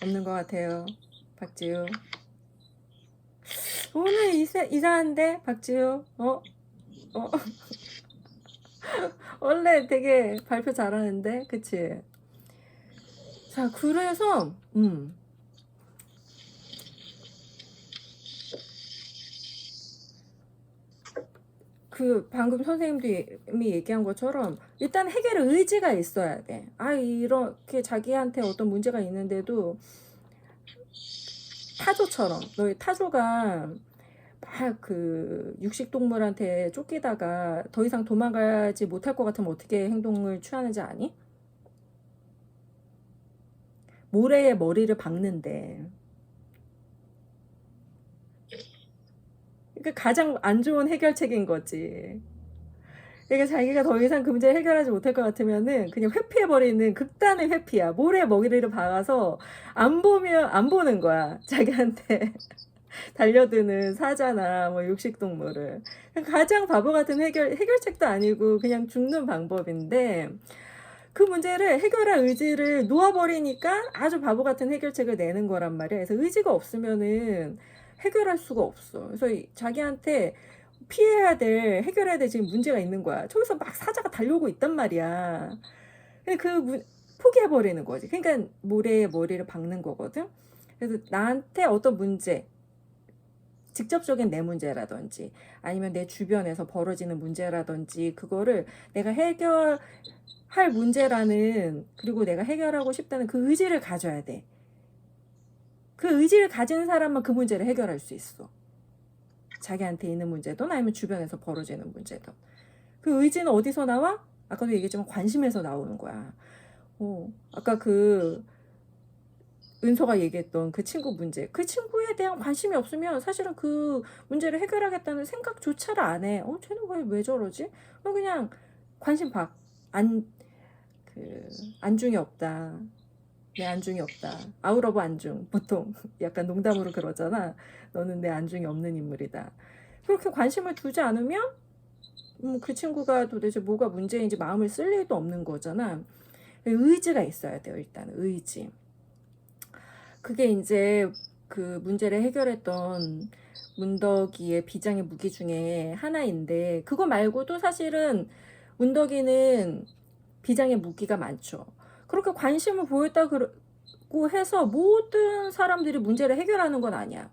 없는 것 같아요. 박지우. 오늘 이상한데 박지우. 원래 되게 발표 잘하는데 그치? 자 그래서 그 방금 선생님이 얘기한 것처럼 일단 해결의 의지가 있어야 돼. 이렇게 자기한테 어떤 문제가 있는데도 타조처럼 너희 타조가 막 그 육식동물한테 쫓기다가 더 이상 도망가지 못할 것 같으면 어떻게 행동을 취하는지 아니? 모래에 머리를 박는데 그러니까 가장 안 좋은 해결책인 거지. 그러니까 자기가 더 이상 그 문제를 해결하지 못할 것 같으면은 그냥 회피해버리는 극단의 회피야. 모래에 먹이를 박아서 안 보면 안 보는 거야. 자기한테 달려드는 사자나 뭐 육식동물을. 가장 바보 같은 해결책도 아니고 그냥 죽는 방법인데 그 문제를 해결할 의지를 놓아버리니까 아주 바보 같은 해결책을 내는 거란 말이야. 그래서 의지가 없으면은 해결할 수가 없어. 그래서 자기한테 해결해야 될 지금 문제가 있는 거야. 저기서 막 사자가 달려오고 있단 말이야. 포기해버리는 거지. 그러니까 모래에 머리를 박는 거거든. 그래서 나한테 어떤 문제, 직접적인 내 문제라든지 아니면 내 주변에서 벌어지는 문제라든지 그거를 내가 해결할 문제라는 그리고 내가 해결하고 싶다는 그 의지를 가져야 돼. 그 의지를 가진 사람만 그 문제를 해결할 수 있어. 자기한테 있는 문제든 아니면 주변에서 벌어지는 문제든. 그 의지는 어디서 나와? 아까도 얘기했지만 관심에서 나오는 거야. 아까 그 은서가 얘기했던 그 친구 문제. 그 친구에 대한 관심이 없으면 사실은 그 문제를 해결하겠다는 생각조차를 안 해. 쟤는 왜 저러지? 너 그냥 관심 안중이 없다. 내 안중이 없다. 아웃 오브 안중. 보통 약간 농담으로 그러잖아. 너는 내 안중이 없는 인물이다. 그렇게 관심을 두지 않으면 그 친구가 도대체 뭐가 문제인지 마음을 쓸 일도 없는 거잖아. 의지가 있어야 돼요. 일단 의지. 그게 이제 그 문제를 해결했던 문덕이의 비장의 무기 중에 하나인데 그거 말고도 사실은 문덕이는 비장의 무기가 많죠. 그렇게 관심을 보였다고 해서 모든 사람들이 문제를 해결하는 건 아니야.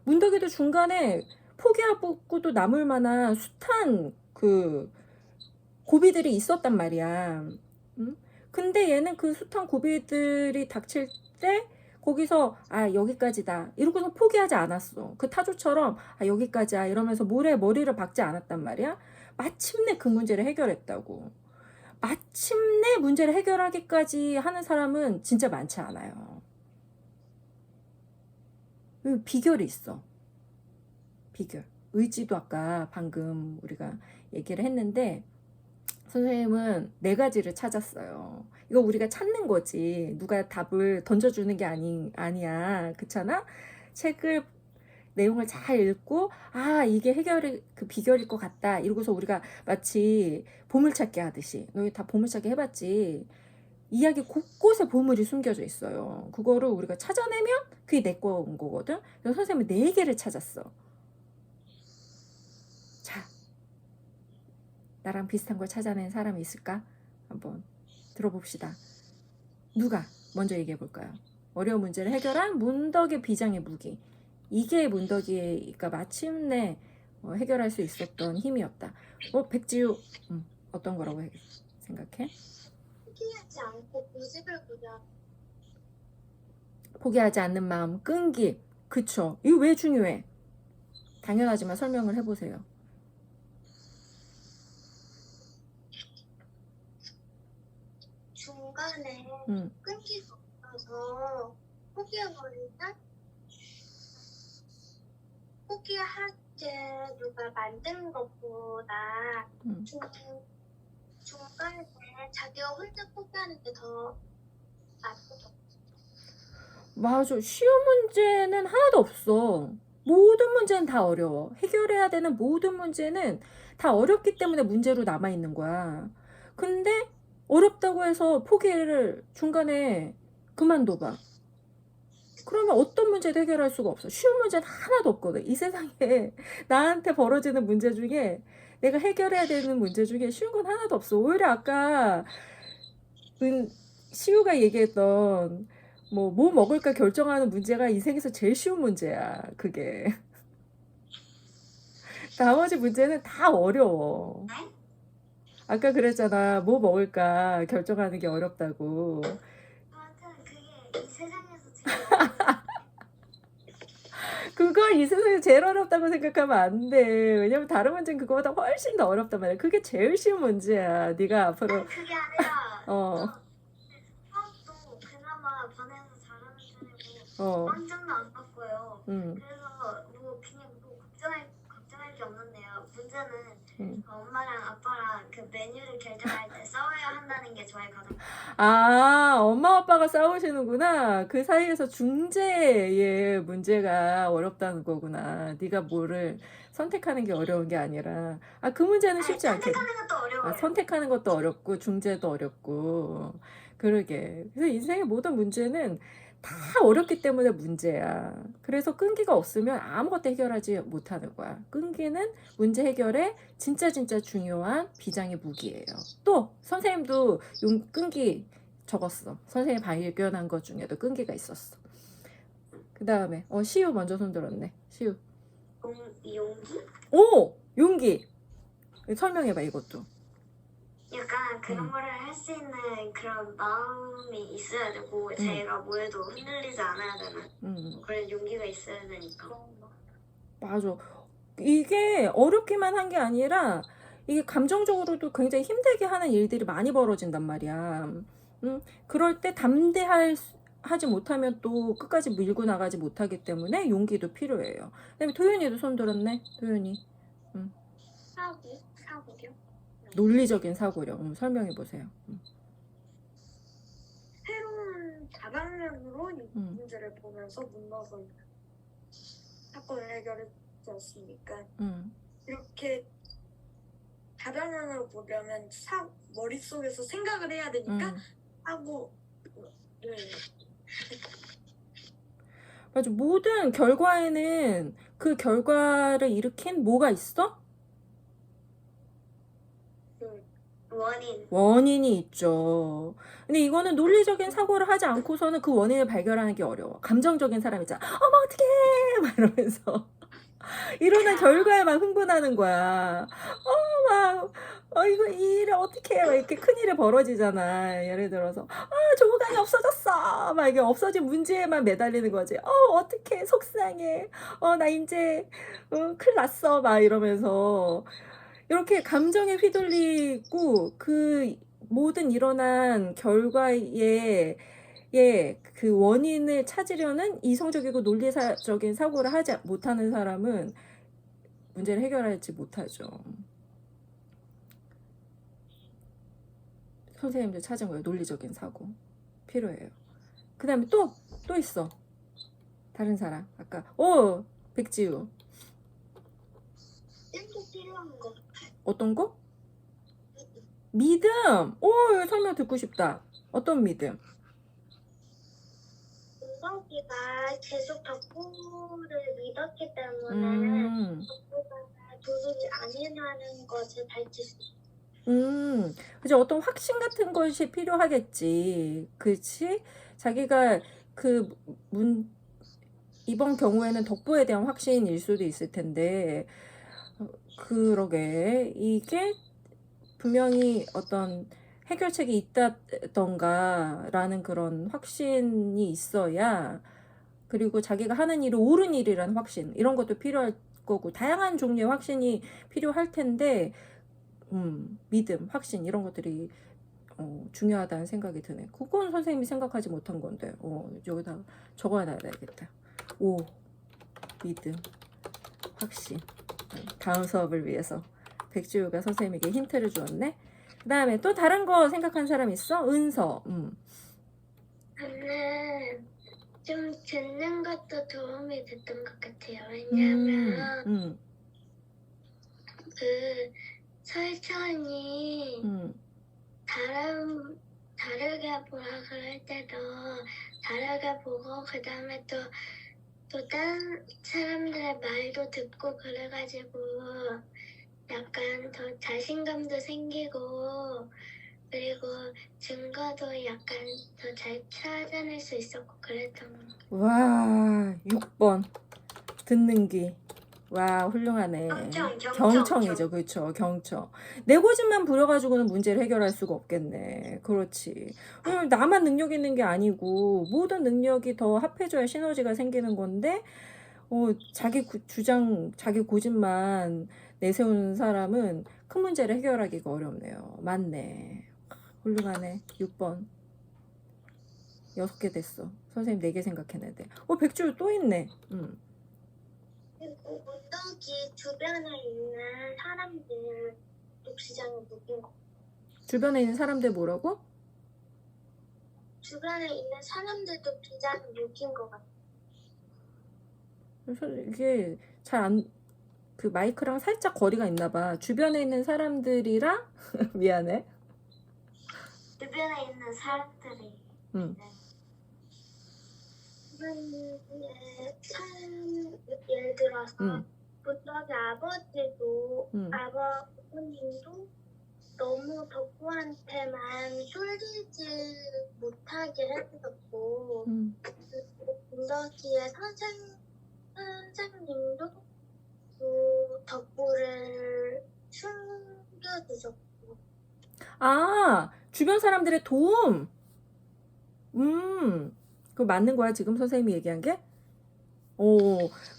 문덕이도 중간에 포기하고도 남을 만한 숱한 그 고비들이 있었단 말이야. 응? 근데 얘는 그 숱한 고비들이 닥칠 때 거기서 여기까지다 이러고서 포기하지 않았어. 그 타조처럼 여기까지야 이러면서 모래에 머리를 박지 않았단 말이야. 마침내 그 문제를 해결했다고. 마침내 문제를 해결하기까지 하는 사람은 진짜 많지 않아요. 비결이 있어. 비결. 의지도 아까 방금 우리가 얘기를 했는데 선생님은 4가지를 찾았어요. 이거 우리가 찾는 거지. 누가 답을 던져주는 게 아니야. 그렇잖아? 책을 내용을 잘 읽고 이게 해결의 그 비결일 것 같다 이러고서 우리가 마치 보물찾기 하듯이 너희 다 보물찾기 해봤지. 이야기 곳곳에 보물이 숨겨져 있어요. 그거를 우리가 찾아내면 그게 내 거인 거거든. 그래서 선생님은 4개를 찾았어. 자, 나랑 비슷한 걸 찾아낸 사람이 있을까? 한번 들어봅시다. 누가 먼저 얘기해 볼까요? 어려운 문제를 해결한 문덕의 비장의 무기. 이게 문덕이가 마침내 해결할 수 있었던 힘이었다. 백지우 어떤 거라고 생각해? 포기하지 않고 고집을 부려. 포기하지 않는 마음, 끈기. 그쵸? 이거 왜 중요해? 당연하지만 설명을 해보세요. 중간에 끈기가 없어서 포기해버리면 포기할 때 누가 만드는 것보다 음. 중간에 자기가 혼자 포기하는 게 더 낫거든. 맞아. 쉬운 문제는 하나도 없어. 모든 문제는 다 어려워. 해결해야 되는 모든 문제는 다 어렵기 때문에 문제로 남아있는 거야. 근데 어렵다고 해서 포기를 중간에 그만둬봐. 그러면 어떤 문제도 해결할 수가 없어. 쉬운 문제는 하나도 없거든. 이 세상에 나한테 벌어지는 문제 중에 내가 해결해야 되는 문제 중에 쉬운 건 하나도 없어. 오히려 아까 시우가 얘기했던 뭐 먹을까 결정하는 문제가 인생에서 제일 쉬운 문제야. 그게. 나머지 문제는 다 어려워. 아까 그랬잖아. 뭐 먹을까 결정하는 게 어렵다고. 맞아, 그게 이 세상에서 제일 어려워. 그걸 이 세상에 제일 어렵다고 생각하면 안 돼. 왜냐면 다른 문제는 그거보다 훨씬 더 어렵단 말이야. 그게 제일 쉬운 문제야. 네가 앞으로 아니, 그게 아니라 어. 수학도 그나마 반에서 잘하는 편이고 어. 완전도 안 바꿔요. 음. 그래서 뭐 그냥 뭐 걱정할 게 없는데요. 문제는 음. 엄마랑 아빠랑 그 메뉴를 결정할 때 싸워야 한다는 게 저의 가장 아, 엄마 아빠가 싸우시는구나. 그 사이에서 중재의 문제가 어렵다는 거구나. 네가 뭐를 선택하는 게 어려운 게 아니라. 아, 그 문제는 쉽지 않겠네. 선택하는 것도 어려워요. 아, 선택하는 것도 어렵고 중재도 어렵고. 그러게. 그래서 인생의 모든 문제는 다 어렵기 때문에 문제야. 그래서 끈기가 없으면 아무것도 해결하지 못하는 거야. 끈기는 문제 해결에 진짜 중요한 비장의 무기예요. 또 선생님도 끈기 적었어. 선생님 발견한 것 중에도 끈기가 있었어. 그 다음에 시우 먼저 손 들었네. 시우. 용기? 오! 용기. 설명해봐 이것도. 약간 그런 거를 할 수 있는 그런 마음이 있어야 되고 제가 뭐해도 흔들리지 않아야 되는 그런 용기가 있어야 되니까. 맞아. 이게 어렵기만 한 게 아니라 이게 감정적으로도 굉장히 힘들게 하는 일들이 많이 벌어진단 말이야. 그럴 때 하지 못하면 또 끝까지 밀고 나가지 못하기 때문에 용기도 필요해요. 그다음에 도윤이도 손 들었네. 도윤이. 사고요? 논리적인 사고력. 설명해 보세요. 새로운 다방면으로 이 문제를 보면서 문어서 사건을 해결했지 않습니까? 이렇게 다방면으로 보려면 머릿속에서 생각을 해야 되니까 하고 맞아. 모든 결과에는 그 결과를 일으킨 뭐가 있어? 원인이 있죠. 근데 이거는 논리적인 사고를 하지 않고서는 그 원인을 발견하는 게 어려워. 감정적인 사람 있잖아. 어머 어떡해 막 이러면서 이러는 결과에 막 흥분하는 거야. 이거 이 일을 어떻게 해? 막 이렇게 큰일이 벌어지잖아. 예를 들어서 조각이 없어졌어. 막 이게 없어진 문제에만 매달리는 거지. 어떡해 속상해. 나 이제 큰일 났어. 막 이러면서 이렇게 감정에 휘둘리고 그 모든 일어난 결과에 그 원인을 찾으려는 이성적이고 논리적인 사고를 하지 못하는 사람은 문제를 해결하지 못하죠. 선생님들 찾은 거예요. 논리적인 사고 필요해요. 그 다음에 또 있어. 다른 사람 아까 백지우 또 필요한 거. 어떤 거? 믿음. 이거 설명 듣고 싶다. 어떤 믿음? 은석이가 계속 덕구를 믿었기 때문에 덕구가 도둑이 아니라는 것을 밝힐 수 있어. 그치. 어떤 확신 같은 것이 필요하겠지. 그치? 자기가 이번 경우에는 덕부에 대한 확신일 수도 있을 텐데, 그러게. 이게 분명히 어떤 해결책이 있다던가 라는 그런 확신이 있어야, 그리고 자기가 하는 일이 옳은 일이라는 확신, 이런 것도 필요할 거고, 다양한 종류의 확신이 필요할 텐데, 믿음, 확신 이런 것들이 중요하다는 생각이 드네. 그건 선생님이 생각하지 못한 건데 여기다 적어놔야겠다. 믿음. 확신. 다음 수업을 위해서 백지우가 선생님에게 힌트를 주었네. 그 다음에 또 다른 거 생각한 사람 있어? 은서. 저는 좀 듣는 것도 도움이 됐던 것 같아요. 왜냐하면 그 설천이 다르게 보라 그럴 때도 다르게 보고 그 다음에 또 다른 사람들의 말도 듣고 그래가지고 약간 더 자신감도 생기고 그리고 증거도 약간 더 잘 찾아낼 수 있었고 그랬던 것 같아요. 와, 6번. 듣는 귀. 와, 훌륭하네. 경청이죠. 그렇죠. 경청. 내 고집만 부려가지고는 문제를 해결할 수가 없겠네. 그렇지. 나만 능력 있는 게 아니고 모든 능력이 더 합해져야 시너지가 생기는 건데 자기 주장, 자기 고집만 내세우는 사람은 큰 문제를 해결하기가 어렵네요. 맞네. 훌륭하네. 6번. 6개 됐어. 선생님 4개 생각했는데. 백주 또 있네. 그리고 무더기 주변에 있는 사람들도 비장에 묶인 거. 주변에 있는 사람들 뭐라고? 주변에 있는 사람들도 비장에 묶인 것 같아. 그래서 이게 그 마이크랑 살짝 거리가 있나 봐. 주변에 있는 사람들이랑 미안해. 주변에 있는 사람들이 예를 들어서 무더기 아버님도 너무 덕구한테만 쏠리지 못하게 해주셨고 무더기의 선생님도 그 덕구를 숨겨주셨고 주변 사람들의 도움. 그거 맞는 거야 지금 선생님이 얘기한 게?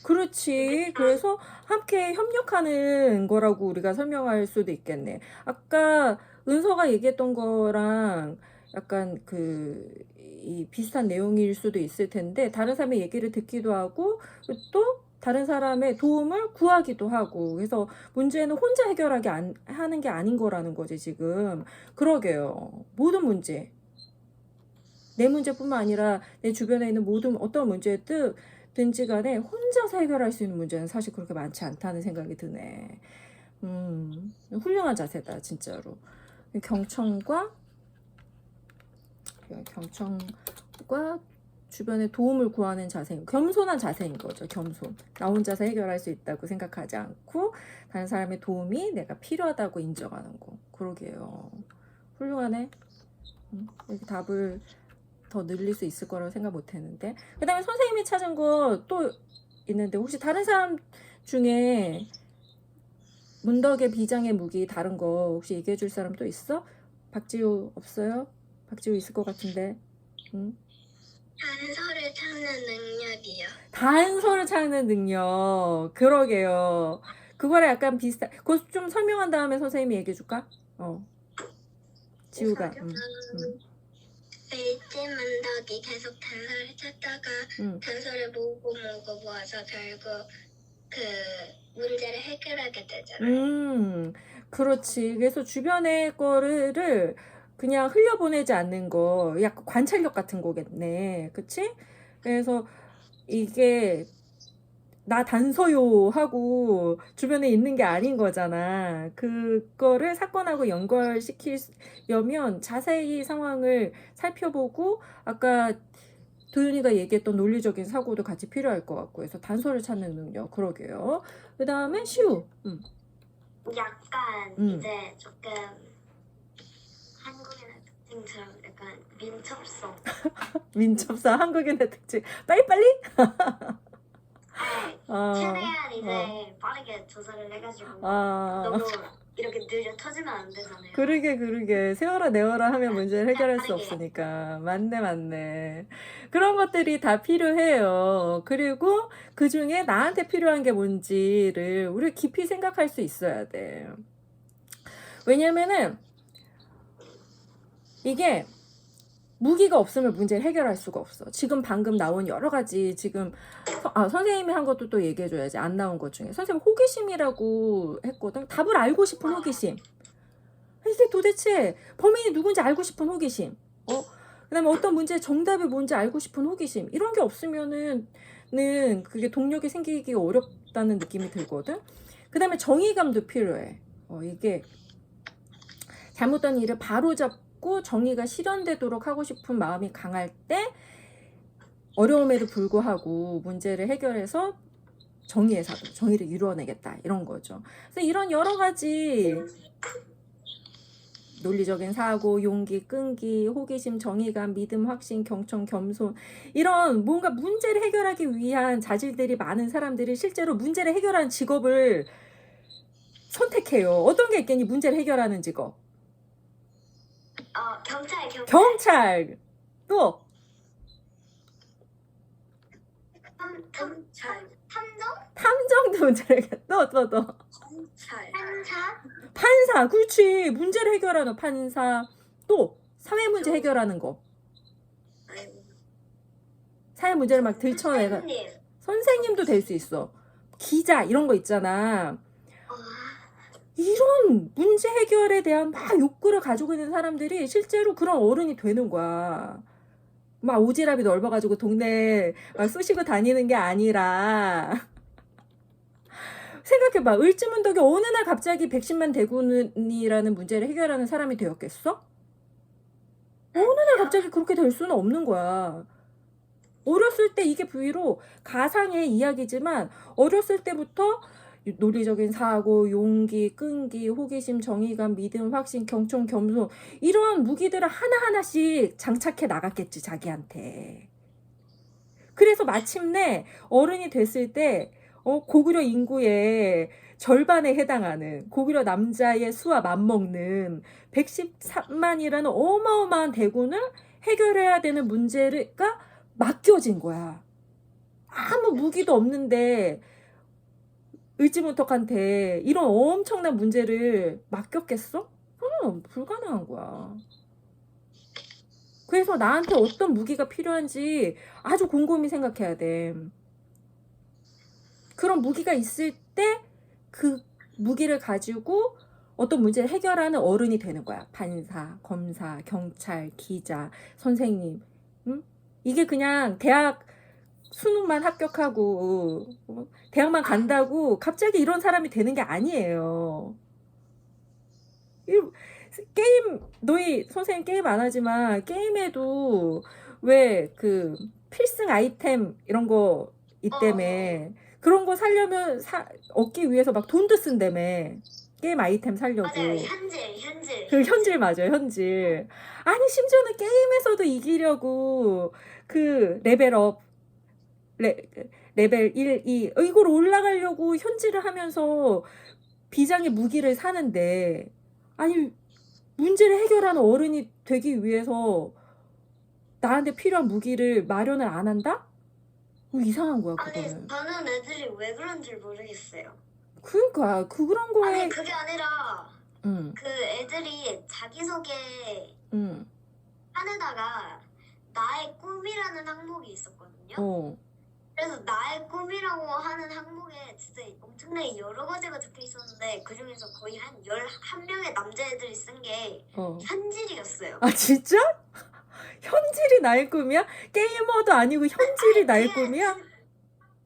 그렇지. 그래서 함께 협력하는 거라고 우리가 설명할 수도 있겠네. 아까 은서가 얘기했던 거랑 약간 이 비슷한 내용일 수도 있을 텐데 다른 사람의 얘기를 듣기도 하고 또 다른 사람의 도움을 구하기도 하고 그래서 문제는 혼자 해결하게 하는 게 아닌 거라는 거지 지금. 그러게요. 모든 문제. 내 문제뿐만 아니라 내 주변에 있는 모든 어떤 문제든지 간에 혼자서 해결할 수 있는 문제는 사실 그렇게 많지 않다는 생각이 드네. 훌륭한 자세다 진짜로. 경청과 주변에 도움을 구하는 자세, 겸손한 자세인 거죠. 겸손. 나 혼자서 해결할 수 있다고 생각하지 않고 다른 사람의 도움이 내가 필요하다고 인정하는 거. 그러게요. 훌륭하네. 여기 답을 더 늘릴 수 있을 거라고 생각 못 했는데. 그 다음에 선생님이 찾은 거 또 있는데 혹시 다른 사람 중에 문덕의 비장의 무기 다른 거 혹시 얘기해 줄 사람 또 있어? 박지우 없어요? 박지우 있을 것 같은데. 단서를 찾는 능력이요. 단서를 찾는 능력. 그러게요. 그거랑 약간 비슷한. 그거 좀 설명한 다음에 선생님이 얘기해 줄까? 지우가. 일진문덕이 계속 단서를 찾다가 단서를 모아서 결국 그 문제를 해결하게 되잖아요. 그렇지. 그래서 주변의 거를 그냥 흘려보내지 않는 거 약간 관찰력 같은 거겠네. 그치? 그래서 이게 나 단서요 하고 주변에 있는 게 아닌 거잖아. 그거를 사건하고 연결시키려면 자세히 상황을 살펴보고 아까 도윤이가 얘기했던 논리적인 사고도 같이 필요할 것 같고 해서 단서를 찾는 능력. 그러게요. 그 다음에 시우. 약간 이제 조금 한국인의 특징처럼 약간 민첩성. 민첩사 한국인의 특징. 빨리빨리? 최대한 이제 빠르게 조사를 해가지고 너무 이렇게 느려 터지면 안 되잖아요. 그러게. 세워라 내워라 하면 문제를 해결할 수 없으니까. 맞네. 그런 것들이 다 필요해요. 그리고 그 중에 나한테 필요한 게 뭔지를 우리 깊이 생각할 수 있어야 돼. 왜냐면은 이게 무기가 없으면 문제를 해결할 수가 없어. 지금 방금 나온 여러 가지 지금 선생님이 한 것도 또 얘기해줘야지. 안 나온 것 중에 선생님 호기심이라고 했거든. 답을 알고 싶은 호기심. 이게 도대체 범인이 누군지 알고 싶은 호기심. 그다음에 어떤 문제의 정답이 뭔지 알고 싶은 호기심. 이런 게 없으면은 그게 동력이 생기기가 어렵다는 느낌이 들거든. 그다음에 정의감도 필요해. 이게 잘못된 일을 바로잡고 정의가 실현되도록 하고 싶은 마음이 강할 때 어려움에도 불구하고 문제를 해결해서 정의를 이루어내겠다 이런 거죠. 그래서 이런 여러 가지 논리적인 사고, 용기, 끈기, 호기심, 정의감, 믿음, 확신, 경청, 겸손 이런 뭔가 문제를 해결하기 위한 자질들이 많은 사람들이 실제로 문제를 해결하는 직업을 선택해요. 어떤 게 있겠니? 문제를 해결하는 직업. 경찰. 또 탐정도 문제를 해결. 또 판사. 그렇지. 문제를 해결하는 판사. 또 사회 문제 해결하는 거. 사회 문제를 막 들춰내가. 선생님도 될 수 있어. 기자 이런 거 있잖아. 이런 문제 해결에 대한 막 욕구를 가지고 있는 사람들이 실제로 그런 어른이 되는 거야. 막 오지랖이 넓어가지고 동네 막 쑤시고 다니는 게 아니라 생각해봐. 을지문덕이 어느 날 갑자기 110만 대군이라는 문제를 해결하는 사람이 되었겠어? 어느 날 갑자기 그렇게 될 수는 없는 거야. 어렸을 때 이게 비록 가상의 이야기지만 어렸을 때부터 논리적인 사고, 용기, 끈기, 호기심, 정의감, 믿음, 확신, 경청, 겸손 이런 무기들을 하나하나씩 장착해 나갔겠지 자기한테. 그래서 마침내 어른이 됐을 때 고구려 인구의 절반에 해당하는 고구려 남자의 수와 맞먹는 113만이라는 어마어마한 대군을 해결해야 되는 문제가 맡겨진 거야. 아무 무기도 없는데 을지문덕한테 이런 엄청난 문제를 맡겼겠어? 불가능한 거야. 그래서 나한테 어떤 무기가 필요한지 아주 곰곰이 생각해야 돼. 그런 무기가 있을 때 그 무기를 가지고 어떤 문제를 해결하는 어른이 되는 거야. 판사, 검사, 경찰, 기자, 선생님. 이게 그냥 대학 수능만 합격하고 대학만 간다고 갑자기 이런 사람이 되는 게 아니에요. 게임 너희 선생님 게임 안 하지만 게임에도 왜 그 필승 아이템 이런 거 있다며. 그런 거 살려면 얻기 위해서 막 돈도 쓴다며. 게임 아이템 살려고. 맞아요. 현질. 그 현질 맞아요. 현질. 아니 심지어는 게임에서도 이기려고 그 레벨업 레벨 1, 2 이걸 올라가려고 현질을 하면서 비장의 무기를 사는데 아니 문제를 해결하는 어른이 되기 위해서 나한테 필요한 무기를 마련을 안 한다? 이상한 거야 그거는. 저는 애들이 왜 그런지 모르겠어요. 그러니까 그런 거에 아니 그게 아니라 그 애들이 자기소개 하는다가 나의 꿈이라는 항목이 있었거든요. 그래서 나의 꿈이라고 하는 항목에 진짜 엄청나게 여러 가지가 적혀 있었는데 그 중에서 거의 한 11명의 남자애들이 쓴 게 현질이었어요. 아 진짜? 현질이 나의 꿈이야? 게이머도 아니고 현질이 나의 꿈이야?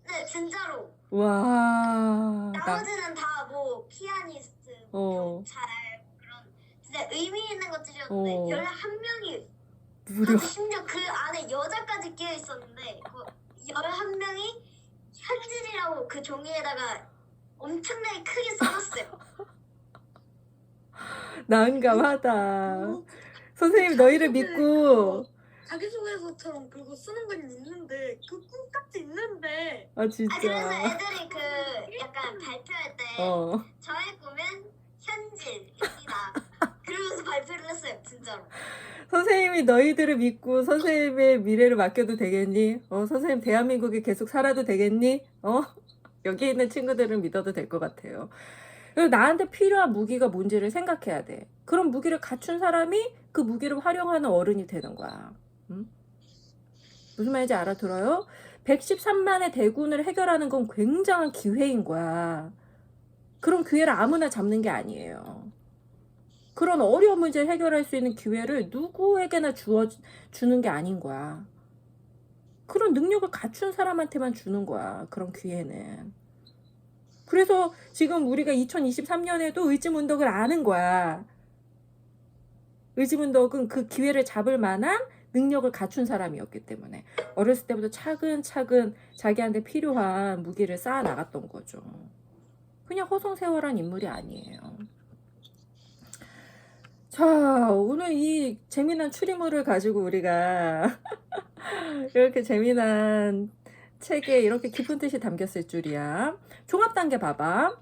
네 진짜로. 와. 나머지는 다 뭐 피아니스트, 경찰 그런 진짜 의미 있는 것들이었는데 11명이 무려 심지어 그 안에 여자까지 끼어 있었는데 그 11명이 현질이라고 그 종이에다가 엄청나게 크게 써놨어요. 난감하다. 선생님 너희를 믿고. 자기소개서처럼 그거 쓰는 건 있는데 그 꿈같이 있는데. 아 진짜. 그래서 애들이 그 약간 발표할 때 저의 꿈은 현질입니다. 그러면서 발표를 했어요. 진짜로. 선생님이 너희들을 믿고 선생님의 미래를 맡겨도 되겠니? 선생님 대한민국에 계속 살아도 되겠니? 여기 있는 친구들을 믿어도 될 것 같아요. 그리고 나한테 필요한 무기가 뭔지를 생각해야 돼. 그런 무기를 갖춘 사람이 그 무기를 활용하는 어른이 되는 거야. 무슨 말인지 알아들어요? 113만의 대군을 해결하는 건 굉장한 기회인 거야. 그런 기회를 아무나 잡는 게 아니에요. 그런 어려운 문제를 해결할 수 있는 기회를 누구에게나 주는 게 아닌 거야. 그런 능력을 갖춘 사람한테만 주는 거야. 그런 기회는. 그래서 지금 우리가 2023년에도 의지문덕을 아는 거야. 의지문덕은 그 기회를 잡을 만한 능력을 갖춘 사람이었기 때문에 어렸을 때부터 차근차근 자기한테 필요한 무기를 쌓아 나갔던 거죠. 그냥 허송세월한 인물이 아니에요. 자, 오늘 이 재미난 추리물을 가지고 우리가 이렇게 재미난 책에 이렇게 깊은 뜻이 담겼을 줄이야. 종합단계 봐봐.